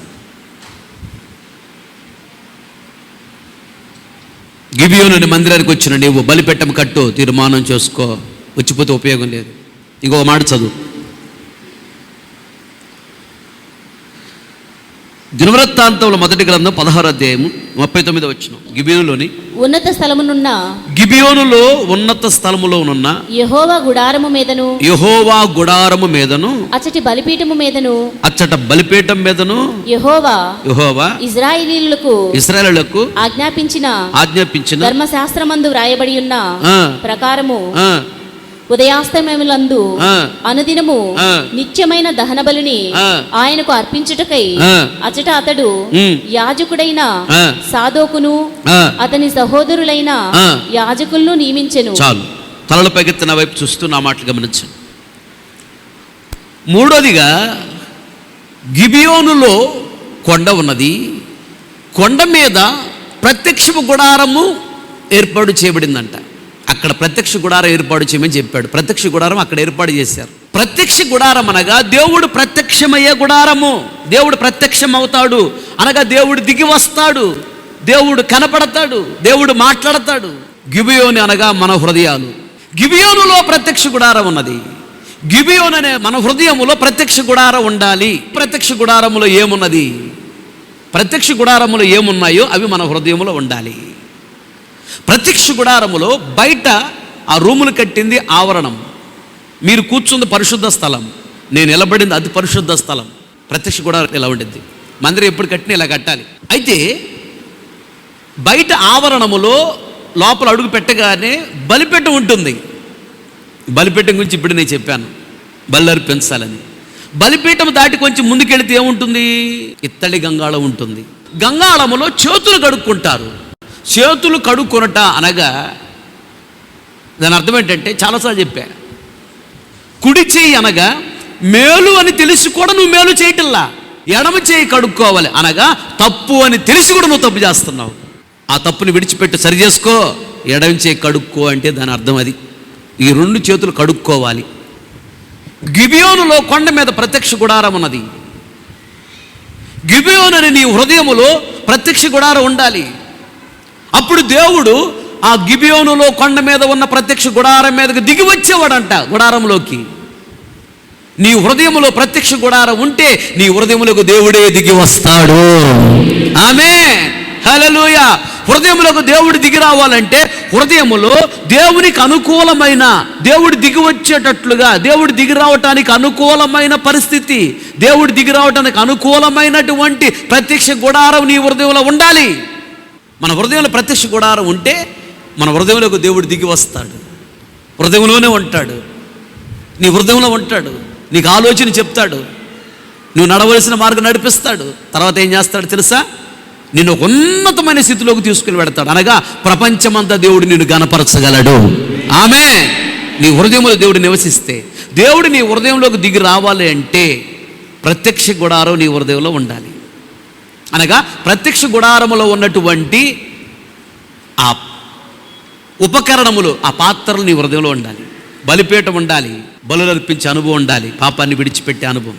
గిబియోను మందిరానికి వచ్చిన నీవు బలిపెట్టం కట్టు, తీర్మానం చేసుకో. వచ్చిపోతే ఉపయోగం లేదు. ఇంకొక మాట చదువు, దినవృత్తాంతంలో మొదటి గ్రంథం 16వ అధ్యాయము 39వ వచనం. గిబియోనులో ఉన్నత స్థలములో ఉన్న యెహోవా గుడారము మీదను అచ్చట బలిపీఠం మీదను యెహోవా ఇశ్రాయేలీయులకు ఆజ్ఞాపించిన ధర్మశాస్త్రమందు వ్రాయబడి ఉన్న ప్రకారము ఉదయాస్తమయములందు అనుదినము నిత్యమైన దహన బలిని ఆయనకు అర్పించుటకై అచట అతడు యాజకుడైన సాదోకును అతని సహోదరులైన యాజకులను నియమించెను. చాలు. తలల పైకెత్తిన వైపు చూస్తూ నా మాటలు గమనించండి. మూడోదిగా, గిబియోనులో కొండ ఉన్నది. కొండ మీద ప్రత్యక్ష గుడారము ఏర్పాటు చేయబడిందంట. అక్కడ ప్రత్యక్ష గుడారం ఏర్పాటు చేయమని చెప్పాడు. ప్రత్యక్ష గుడారం అక్కడ ఏర్పాటు చేశారు. ప్రత్యక్ష గుడారం అనగా దేవుడు ప్రత్యక్షమయ్యే గుడారము. దేవుడు ప్రత్యక్షం అవుతాడు అనగా దేవుడు దిగి వస్తాడు, దేవుడు కనపడతాడు, దేవుడు మాట్లాడతాడు. గిబియోను అనగా మన హృదయాలు. గిబియోనులో ప్రత్యక్ష గుడారం ఉన్నది. గిబియోను అనే మన హృదయములో ప్రత్యక్ష గుడారం ఉండాలి. ప్రత్యక్ష గుడారములో ఏమున్నది? ప్రత్యక్ష గుడారములో ఏమున్నాయో అవి మన హృదయములో ఉండాలి. ప్రత్యక్ష గుడారములో బయట ఆ రూములు కట్టింది ఆవరణం. మీరు కూర్చుంది పరిశుద్ధ స్థలం, నేను నిలబడింది అతి పరిశుద్ధ స్థలం. ప్రత్యక్ష గుడారం ఇలా ఉండింది. మందిరం ఎప్పుడు కట్టినా ఇలా కట్టాలి. అయితే బయట ఆవరణములో లోపల అడుగు పెట్టగానే బలిపీఠం ఉంటుంది. బలిపీఠం గురించి ఇప్పుడు నేను చెప్పాను, బలి అర్పించాలని. బలిపీఠం దాటి కొంచెం ముందుకెళ్తే ఏముంటుంది? ఇత్తడి గంగాళం ఉంటుంది. గంగాళములో చేతులు కడుక్కుంటారు. చేతులు కడుక్కొనట అనగా దాని అర్థం ఏంటంటే, చాలాసార్లు చెప్పా, కుడి చేయి అనగా మేలు అని తెలిసి కూడా నువ్వు మేలు చేయటల్లా. ఎడమ చేయి కడుక్కోవాలి అనగా తప్పు అని తెలిసి కూడా నువ్వు తప్పు చేస్తున్నావు. ఆ తప్పుని విడిచిపెట్టి సరి చేసుకో. ఎడమ చేయి కడుక్కో అంటే దాని అర్థం అది. ఈ రెండు చేతులు కడుక్కోవాలి. గిబియోనులో కొండ మీద ప్రత్యక్ష గుడారం ఉన్నది. గిబియోను అని నీ హృదయములో ప్రత్యక్ష గుడారం ఉండాలి. అప్పుడు దేవుడు ఆ గిబియోనులో కొండ మీద ఉన్న ప్రత్యక్ష గుడారం మీదకి దిగి వచ్చేవాడంట. గుడారంలోకి నీ హృదయములో ప్రత్యక్ష గుడారం ఉంటే నీ హృదయములకు దేవుడే దిగి వస్తాడు. ఆమేన్, హల్లెలూయా. హృదయములకు దేవుడు దిగి రావాలంటే హృదయములో దేవునికి అనుకూలమైన, దేవుడు దిగి వచ్చేటట్లుగా, దేవుడు దిగి రావటానికి అనుకూలమైన పరిస్థితి, దేవుడు దిగి రావటానికి అనుకూలమైనటువంటి ప్రత్యక్ష గుడారం నీ హృదయంలో ఉండాలి. మన హృదయంలో ప్రత్యక్ష గుడారం ఉంటే మన హృదయంలోకి దేవుడు దిగి వస్తాడు. హృదయంలోనే ఉంటాడు, నీ హృదయంలో ఉంటాడు. నీకు ఆలోచన చెప్తాడు, నువ్వు నడవలసిన మార్గం నడిపిస్తాడు. తర్వాత ఏం చేస్తాడు తెలుసా? నిన్ను ఒక ఉన్నతమైన స్థితిలోకి తీసుకుని పెడతాడు. అనగా ప్రపంచమంతా దేవుడు నిన్ను గణపరచగలడు. ఆమేన్. నీ హృదయంలో దేవుడు నివసిస్తే, దేవుడు నీ హృదయంలోకి దిగి రావాలి అంటే ప్రత్యక్ష గుడారం నీ హృదయంలో ఉండాలి. అనగా ప్రత్యక్ష గుడారములో ఉన్నటువంటి ఆ ఉపకరణములు, ఆ పాత్రలు నీ హృదయంలో ఉండాలి. బలిపీఠం ఉండాలి, బలులు అర్పించే అనుభవం ఉండాలి, పాపాన్ని విడిచిపెట్టే అనుభవం.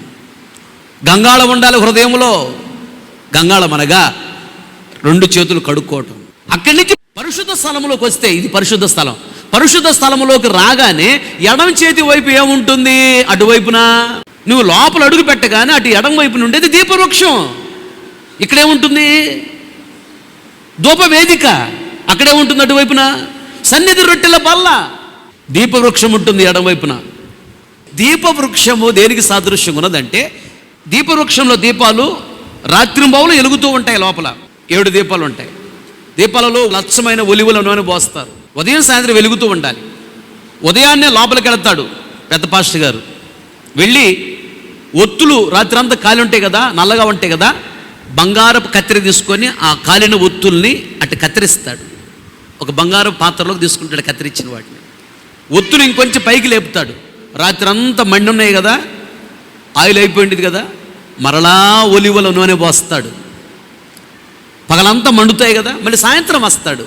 గంగాళం ఉండాలి హృదయంలో. గంగాళం అనగా రెండు చేతులు కడుక్కోవటం. అక్కడి నుంచి పరిశుద్ధ స్థలంలోకి వస్తే, ఇది పరిశుద్ధ స్థలం. పరిశుద్ధ స్థలములోకి రాగానే ఎడమ చేతి వైపు ఏముంటుంది? అటువైపున నువ్వు లోపల అడుగు పెట్టగానే అటు ఎడమ వైపున ఉండేది దీపవృక్షం. ఇక్కడేముంటుంది? ధూపవేదిక. అక్కడే ఉంటుంది అటువైపున సన్నిధి రొట్టెల బల్ల. దీపవృక్షం ఉంటుంది ఎడమవైపున. దీపవృక్షము దేనికి సాదృశ్యం ఉన్నదంటే, దీపవృక్షంలో దీపాలు రాత్రింబవలు వెలుగుతూ ఉంటాయి. లోపల 7 దీపాలు ఉంటాయి. దీపాలలో లచ్చమైన ఒలివల నూనె పోస్తారు. ఉదయం సాయంత్రం వెలుగుతూ ఉండాలి. ఉదయాన్నే లోపలికి వెళ్తాడు పెద్ద పాస్టర్ గారు, వెళ్ళి ఒత్తులు రాత్రి అంతా కాలి ఉంటాయి కదా, నల్లగా ఉంటాయి కదా, బంగారపు కత్తెర తీసుకొని ఆ కాలిన ఒత్తుల్ని అటు కత్తిరిస్తాడు. ఒక బంగారపు పాత్రలోకి తీసుకుంటాడు కత్తిరించిన వాటిని. ఒత్తులు ఇంకొంచెం పైకి లేపుతాడు. రాత్రి అంతా మండి ఉన్నాయి కదా, ఆయిల్ అయిపోయింది కదా, మరలా ఒలివల నూనె పోస్తాడు. పగలంతా మండుతాయి కదా, మళ్ళీ సాయంత్రం వస్తాడు.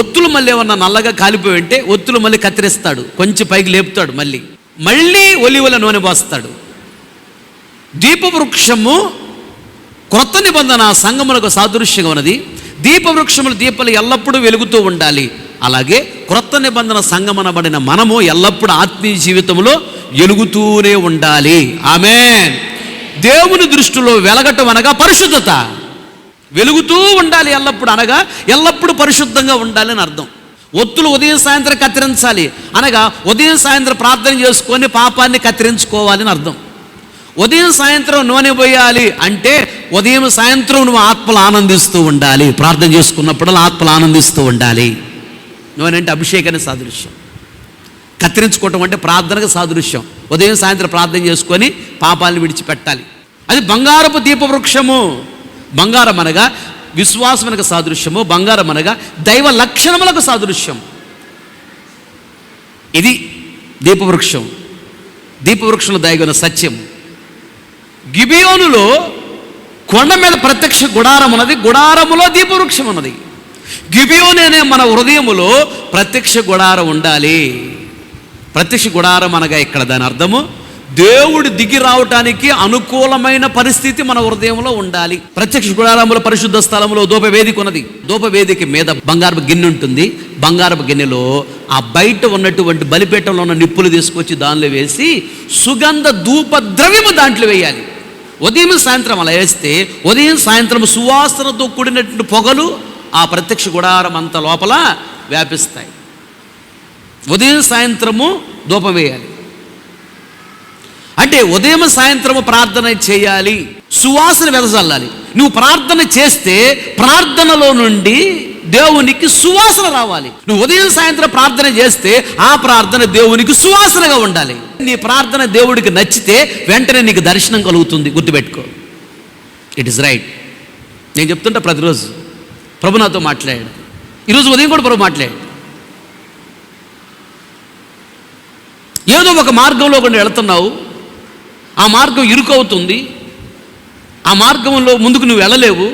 ఒత్తులు మళ్ళీ ఏమన్నా నల్లగా కాలిపోయి ఉంటే ఒత్తులు మళ్ళీ కత్తిరిస్తాడు, కొంచెం పైకి లేపుతాడు, మళ్ళీ ఒలివల నూనె పోస్తాడు. దీపవృక్షము క్రొత్త నిబంధన సంఘములకు సాదృశ్యంగా ఉన్నది. దీపవృక్షములు దీపాలు ఎల్లప్పుడూ వెలుగుతూ ఉండాలి. అలాగే క్రొత్త నిబంధన సంఘమనబడిన మనము ఎల్లప్పుడూ ఆత్మీయ జీవితంలో వెలుగుతూనే ఉండాలి. ఆమేన్. దేవుని దృష్టిలో వెలగటం అనగా పరిశుద్ధత. వెలుగుతూ ఉండాలి ఎల్లప్పుడు, అనగా ఎల్లప్పుడూ పరిశుద్ధంగా ఉండాలని అర్థం. ఒత్తులు ఉదయం సాయంత్రం కత్తిరించాలి అనగా ఉదయం సాయంత్రం ప్రార్థన చేసుకొని పాపాన్ని కత్తిరించుకోవాలని అర్థం. ఉదయం సాయంత్రం నూనె పోయాలి అంటే ఉదయం సాయంత్రం నువ్వు ఆత్మలు ఆనందిస్తూ ఉండాలి. ప్రార్థన చేసుకున్నప్పుడు ఆత్మలు ఆనందిస్తూ ఉండాలి. నూనె అంటే అభిషేకానికి సాదృశ్యం. కత్తిరించుకోవటం అంటే ప్రార్థనకు సాదృశ్యం. ఉదయం సాయంత్రం ప్రార్థన చేసుకొని పాపాలను విడిచిపెట్టాలి. అది బంగారపు దీపవృక్షము. బంగారం అనగా విశ్వాసమునకు సాదృశ్యము. బంగారం అనగా దైవ లక్షణములకు సాదృశ్యం. ఇది దీపవృక్షం. దీపవృక్షంలో దాగిన సత్యం. గిబియోనులో కొండ మీద ప్రత్యక్ష గుడారం ఉన్నది, గుడారములో దీపవృక్షం ఉన్నది. గిబియోను అనే మన హృదయములో ప్రత్యక్ష గుడారం ఉండాలి. ప్రత్యక్ష గుడారం అనగా ఇక్కడ దాని అర్థము దేవుడు దిగి రావటానికి అనుకూలమైన పరిస్థితి మన హృదయంలో ఉండాలి. ప్రత్యక్ష గుడారములో పరిశుద్ధ స్థలంలో ధూపవేదిక ఉన్నది. ధూపవేదిక మీద బంగారపు గిన్నె ఉంటుంది. బంగారపు గిన్నెలో ఆ బయట ఉన్నటువంటి బలిపీఠంలో ఉన్న నిప్పులు తీసుకొచ్చి దానిలో వేసి సుగంధ ధూప ద్రవ్యము దాంట్లో వేయాలి. ఉదయం సాయంత్రం అలా వేస్తే ఉదయం సాయంత్రం సువాసనతో కూడినటువంటి పొగలు ఆ ప్రత్యక్ష గుడారం అంత లోపల వ్యాపిస్తాయి. ఉదయం సాయంత్రము ధూపం వేయాలి అంటే ఉదయం సాయంత్రము ప్రార్థన చేయాలి, సువాసన వెదజల్లాలి. నువ్వు ప్రార్థన చేస్తే ప్రార్థనలో నుండి దేవునికి సువాసన రావాలి. నువ్వు ఉదయం సాయంత్రం ప్రార్థన చేస్తే ఆ ప్రార్థన దేవునికి సువాసనగా ఉండాలి. నీ ప్రార్థన దేవుడికి నచ్చితే వెంటనే నీకు దర్శనం కలుగుతుంది. గుర్తుపెట్టుకో, ఇట్ ఇస్ రైట్. నేను చెప్తుంటా ప్రతిరోజు ప్రభు నాతో మాట్లాడాడు. ఈరోజు ఉదయం కూడా ప్రభు మాట్లాడాడు. ఏదో ఒక మార్గంలో కొన్ని వెళుతున్నావు, ఆ మార్గం ఇరుకు అవుతుంది, ఆ మార్గంలో ముందుకు నువ్వు వెళ్ళలేవు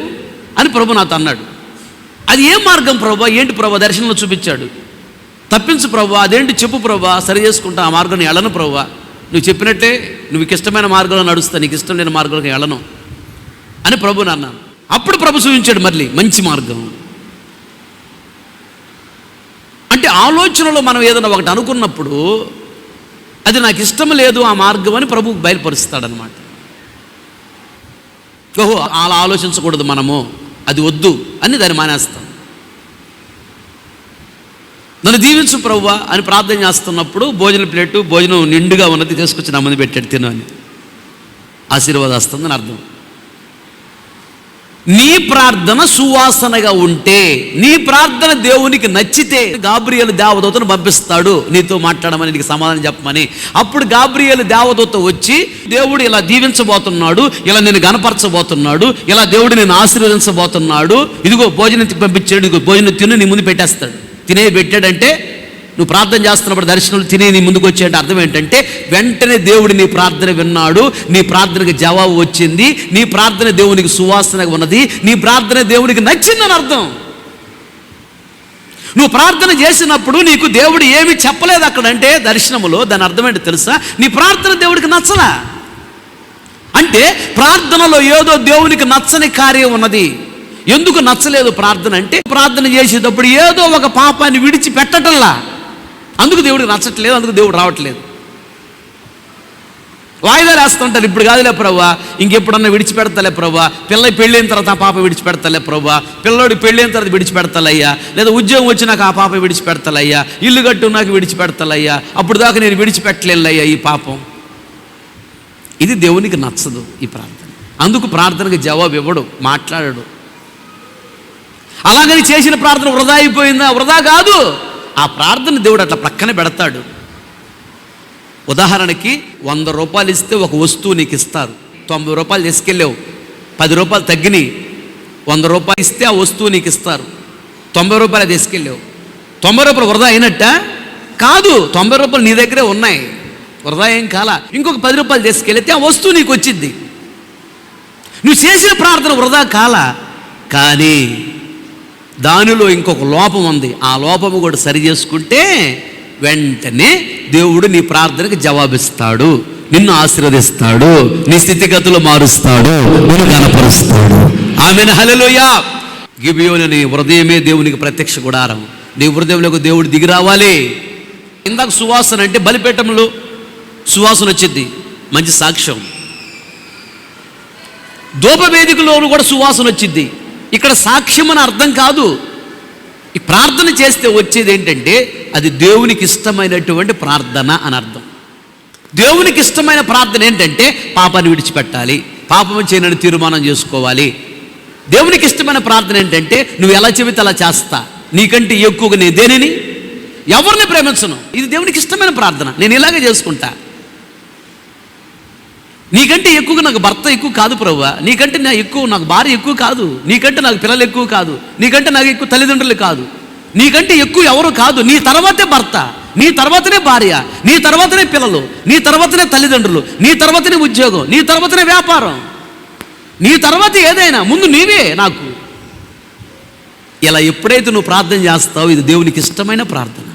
అని ప్రభు నాతో అన్నాడు. అది ఏ మార్గం ప్రభు? ఏంటి ప్రభు? దర్శనంలో చూపించాడు. తప్పించు ప్రభు, అదేంటి చెప్పు ప్రభు, సరి చేసుకుంటా. ఆ మార్గం వెళ్ళను ప్రభు, నువ్వు చెప్పినట్టే నీకు ఇష్టమైన మార్గంలో నడుస్తా, నీకు ఇష్టం లేని మార్గంలోకి వెళ్ళను అని ప్రభుని అన్నాను. అప్పుడు ప్రభు చూపించాడు మళ్ళీ మంచి మార్గం. అంటే ఆలోచనలో మనం ఏదైనా ఒకటి అనుకున్నప్పుడు అది నాకు ఇష్టం లేదు ఆ మార్గం అని ప్రభువుకు బయలుపరుస్తాడనమాట. ఓహో అలా ఆలోచించకూడదు మనము, అది వద్దు అని దాన్ని మానేస్తాం. నన్ను దీవించు ప్రభువా అని ప్రార్థన చేస్తున్నప్పుడు భోజనం నిండుగా ఉన్నది తీసుకొచ్చి నా ముందు పెట్టాడు, తిను అని ఆశీర్వాదం అర్థం. నీ ప్రార్థన సువాసనగా ఉంటే, నీ ప్రార్థన దేవునికి నచ్చితే గాబ్రియేలు దేవదూతను పంపిస్తాడు నీతో మాట్లాడమని, నీకు సమాధానం చెప్పమని. అప్పుడు గాబ్రియేలు దేవదూత వచ్చి దేవుడు ఇలా దీవించబోతున్నాడు, ఇలా నేను గణపరచబోతున్నాడు, ఇలా దేవుడు నేను ఆశీర్వదించబోతున్నాడు, ఇదిగో భోజనం పంపించాడు, ఇదిగో భోజనం తిని నీ ముందు పెట్టేస్తాడు. తినే పెట్టాడంటే నువ్వు ప్రార్థన చేస్తున్నప్పుడు దర్శనంలో తినే నీ ముందుకు వచ్చేట అర్థం ఏంటంటే వెంటనే దేవుడు నీ ప్రార్థన విన్నాడు, నీ ప్రార్థనకి జవాబు వచ్చింది, నీ ప్రార్థన దేవునికి సువాసనగా ఉన్నది, నీ ప్రార్థన దేవునికి నచ్చిందని అర్థం. నువ్వు ప్రార్థన చేసినప్పుడు నీకు దేవుడు ఏమి చెప్పలేదు అక్కడంటే దర్శనములో, దాని అర్థం ఏంటో తెలుసా? నీ ప్రార్థన దేవుడికి నచ్చలా అంటే ప్రార్థనలో ఏదో దేవునికి నచ్చని కార్యం ఉన్నది. ఎందుకు నచ్చలేదు ప్రార్థన అంటే, ప్రార్థన చేసేటప్పుడు ఏదో ఒక పాపాన్ని విడిచిపెట్టటంలా, అందుకు దేవుడికి నచ్చట్లేదు, అందుకు దేవుడు రావట్లేదు. వాయిదాలు వేస్తుంటారు. ఇప్పుడు కాదులే ప్రభువా, ఇంకెప్పుడన్నా విడిచిపెడతలే ప్రభువా, పిల్ల పెళ్ళైన తర్వాత ఆ పాప విడిచిపెడతలే ప్రభువా, పిల్లోడి పెళ్ళైన తర్వాత విడిచిపెడతలయ్యా, లేదా ఉద్యోగం వచ్చినాక ఆ పాప విడిచిపెడతలయ్యా, ఇల్లు కట్టున్నాక విడిచిపెడతలయ్యా, అప్పుడు దాకా నేను విడిచిపెట్టలేనయ్యా ఈ పాపం. ఇది దేవునికి నచ్చదు ఈ ప్రార్థన. అందుకు ప్రార్థనకి జవాబు ఇవ్వడు, మాట్లాడడు. అలాగని చేసిన ప్రార్థన వృధా అయిపోయిందా? వృధా కాదు. ఆ ప్రార్థన దేవుడు అట్లా ప్రక్కన పెడతాడు. ఉదాహరణకి 100 రూపాయలు ఇస్తే ఒక వస్తువు నీకు ఇస్తారు. 90 రూపాయలు తీసుకెళ్ళావు, 10 రూపాయలు తగ్గినాయి. 100 రూపాయలు ఇస్తే ఆ వస్తువు నీకు ఇస్తారు. 90 రూపాయలు తీసుకెళ్ళావు. 90 రూపాయలు వృధా అయినట్ట కాదు. 90 రూపాయలు నీ దగ్గరే ఉన్నాయి, వృధా ఏం కాలా. ఇంకొక 10 రూపాయలు తీసుకెళ్తే ఆ వస్తువు నీకు వచ్చింది. నువ్వు చేసిన ప్రార్థన వృధా కాలా. కానీ దానిలో ఇంకొక లోపం ఉంది. ఆ లోపము కూడా సరి చేసుకుంటే వెంటనే దేవుడు నీ ప్రార్థనకి జవాబిస్తాడు, నిన్ను ఆశీర్వదిస్తాడు, నీ స్థితిగతులు మారుస్తాడు, నిన్ను కనపరుస్తాడు. ఆమేన్, హల్లెలూయా. గిబియోను నీ హృదయమే దేవునికి ప్రత్యక్ష గుడారం. నీ హృదయంలోకి దేవుడు దిగి రావాలి. ఇందాక సువాసన అంటే బలిపీఠంలో సువాసన వచ్చింది, మంచి సాక్ష్యం. ధూపవేదికలోను కూడా సువాసన వచ్చింది. ఇక్కడ సాక్ష్యం అని అర్థం కాదు. ఈ ప్రార్థన చేస్తే వచ్చేది ఏంటంటే అది దేవునికి ఇష్టమైనటువంటి ప్రార్థన అని అర్థం. దేవునికి ఇష్టమైన ప్రార్థన ఏంటంటే పాపాన్ని విడిచిపెట్టాలి, పాపం చేయనని తీర్మానం చేసుకోవాలి. దేవునికి ఇష్టమైన ప్రార్థన ఏంటంటే నువ్వు ఎలా చెబితే అలా చేస్తా, నీకంటే ఎక్కువగా నేను దేనిని ఎవరిని ప్రేమించను. ఇది దేవునికి ఇష్టమైన ప్రార్థన. నేను ఇలాగే చేసుకుంటా. నీకంటే ఎక్కువగా నాకు భర్త ఎక్కువ కాదు ప్రభువా, నీకంటే నాకు భార్య ఎక్కువ కాదు, నీకంటే నాకు పిల్లలు ఎక్కువ కాదు, నీకంటే నాకు ఎక్కువ తల్లిదండ్రులు కాదు, నీకంటే ఎక్కువ ఎవరు కాదు. నీ తర్వాతే భర్త, నీ తర్వాతనే భార్య, నీ తర్వాతనే పిల్లలు, నీ తర్వాతనే తల్లిదండ్రులు, నీ తర్వాతనే ఉద్యోగం, నీ తర్వాతనే వ్యాపారం, నీ తర్వాత ఏదైనా, ముందు నీవే నాకు. ఇలా ఎప్పుడైతే నువ్వు ప్రార్థన చేస్తావో ఇది దేవునికి ఇష్టమైన ప్రార్థన.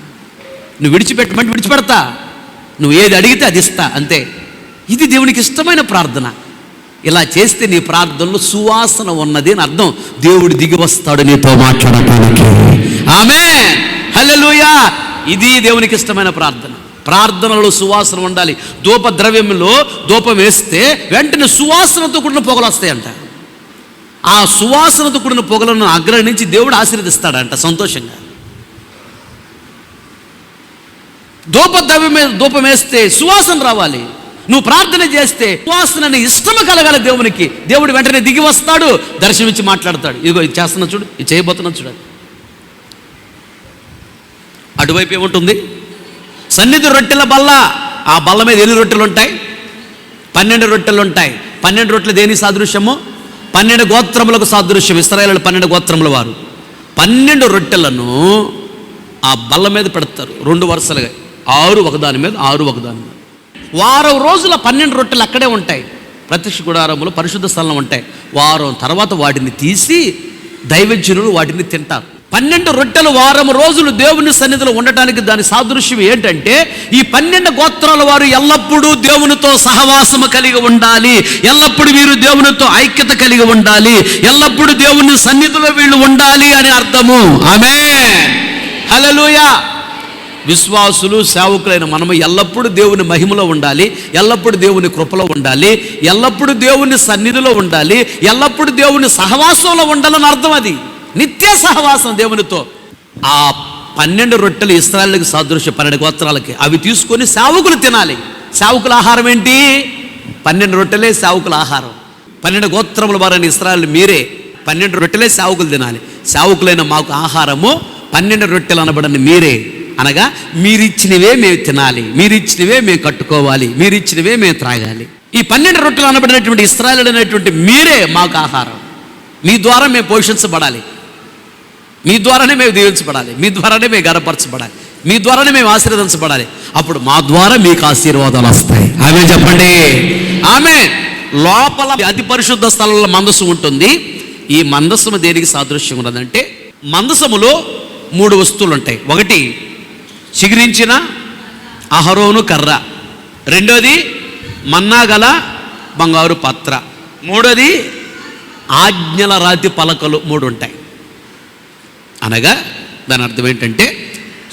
నువ్వు విడిచిపెట్టమంటే విడిచిపెడతా, నువ్వు ఏది అడిగితే అది ఇస్తా, అంతే. ఇది దేవునికి ఇష్టమైన ప్రార్థన. ఇలా చేస్తే నీ ప్రార్థనలో సువాసన ఉన్నది అని అర్థం. దేవుడు దిగి వస్తాడు నీతో మాట్లాడటానికి. ఆమేన్, హల్లెలూయా. ఇది దేవునికి ఇష్టమైన ప్రార్థన. ప్రార్థనలో సువాసన ఉండాలి. ధూప ద్రవ్యంలో ధూపం వేస్తే వెంటనే సువాసనతో కూడిన పొగలు వస్తాయంట. ఆ సువాసనతో కూడిన పొగలను ఆగ్రహించి దేవుడు ఆశీర్వదిస్తాడంట సంతోషంగా. ధూప ద్రవ్యం మీద ధూపం వేస్తే సువాసన రావాలి. నువ్వు ప్రార్థన చేస్తే సువాసనని ఇష్టము కలగాలి దేవునికి. దేవుడు వెంటనే దిగి వస్తాడు, దర్శనమిచ్చి మాట్లాడతాడు. ఇదిగో ఇది చేస్తున్నా చూడు, ఇది చేయబోతున్నా చూడాలి. అటువైపు ఏముంటుంది? సన్నిధి రొట్టెల బల్ల. ఆ బల్ల మీద ఎన్ని రొట్టెలు ఉంటాయి? 12 రొట్టెలు ఉంటాయి. 12 రొట్టెలు దేని సాదృశ్యము? 12 గోత్రములకు సాదృశ్యం. ఇశ్రాయేలు 12 గోత్రముల వారు. 12 రొట్టెలను ఆ బల్ల మీద పెడతారు, 2 వరుసలుగా, 6 ఒకదాని మీద 6 ఒకదాని మీద. వారం రోజుల 12 రొట్టెలు అక్కడే ఉంటాయి, ప్రత్యక్ష గుడారములో పరిశుద్ధ స్థలంలో ఉంటాయి. వారం తర్వాత వాటిని తీసి దైవజనులు వాటిని తింటారు. 12 రొట్టెలు వారం రోజులు దేవుని సన్నిధిలో ఉండటానికి దాని సాదృశ్యం ఏంటంటే ఈ 12 గోత్రాల వారు ఎల్లప్పుడూ దేవునితో సహవాసము కలిగి ఉండాలి, ఎల్లప్పుడూ వీరు దేవునితో ఐక్యత కలిగి ఉండాలి, ఎల్లప్పుడూ దేవుని సన్నిధిలో వీళ్ళు ఉండాలి అని అర్థము. ఆమేన్, హల్లెలూయా. విశ్వాసులు సేవకులైన మనము ఎల్లప్పుడూ దేవుని మహిమలో ఉండాలి, ఎల్లప్పుడూ దేవుని కృపలో ఉండాలి, ఎల్లప్పుడూ దేవుని సన్నిధిలో ఉండాలి, ఎల్లప్పుడూ దేవుని సహవాసంలో ఉండాలని అర్థం. అది నిత్య సహవాసం దేవునితో. ఆ 12 రొట్టెలు ఇశ్రాయేలుకి సాదృశ్యం, 12 గోత్రాలకి. అవి తీసుకొని సేవకులు తినాలి. సేవకుల ఆహారం ఏంటి? 12 రొట్టెలే సేవకుల ఆహారం. 12 గోత్రముల వారని ఇశ్రాయేలు మీరే. 12 రొట్టెలే సేవకులు తినాలి. సేవకులైన మాకు ఆహారము 12 రొట్టెలు అనబడని మీరే. అనగా మీరిచ్చినవే మేము తినాలి, మీరిచ్చినవే మేము కట్టుకోవాలి, మీరిచ్చినవే మేము త్రాగాలి. ఈ 12 రొట్టెలు అనబడినటువంటి ఇశ్రాయేలు అనేటువంటి మీరే మాకు ఆహారం. మీ ద్వారా మేము పోషించబడాలి, మీ ద్వారానే మేము దీవించబడాలి, మీ ద్వారానే మేము గర్వపరచబడాలి, మీ ద్వారానే మేము ఆశీర్వదించబడాలి. అప్పుడు మా ద్వారా మీకు ఆశీర్వాదాలు వస్తాయి. ఆమేన్ చెప్పండి. ఆమేన్. లోపల అతి పరిశుద్ధ స్థలంలో మందసం ఉంటుంది. ఈ మందసము దేనికి సాదృశ్యం ఉన్నదంటే మందసములో 3 వస్తువులు ఉంటాయి. ఒకటి చిగురించిన అహరోను కర్ర, రెండోది మన్నా గల బంగారు పాత్ర, మూడోది ఆజ్ఞల రాతి పలకలు 3 ఉంటాయి. అనగా దాని అర్థం ఏంటంటే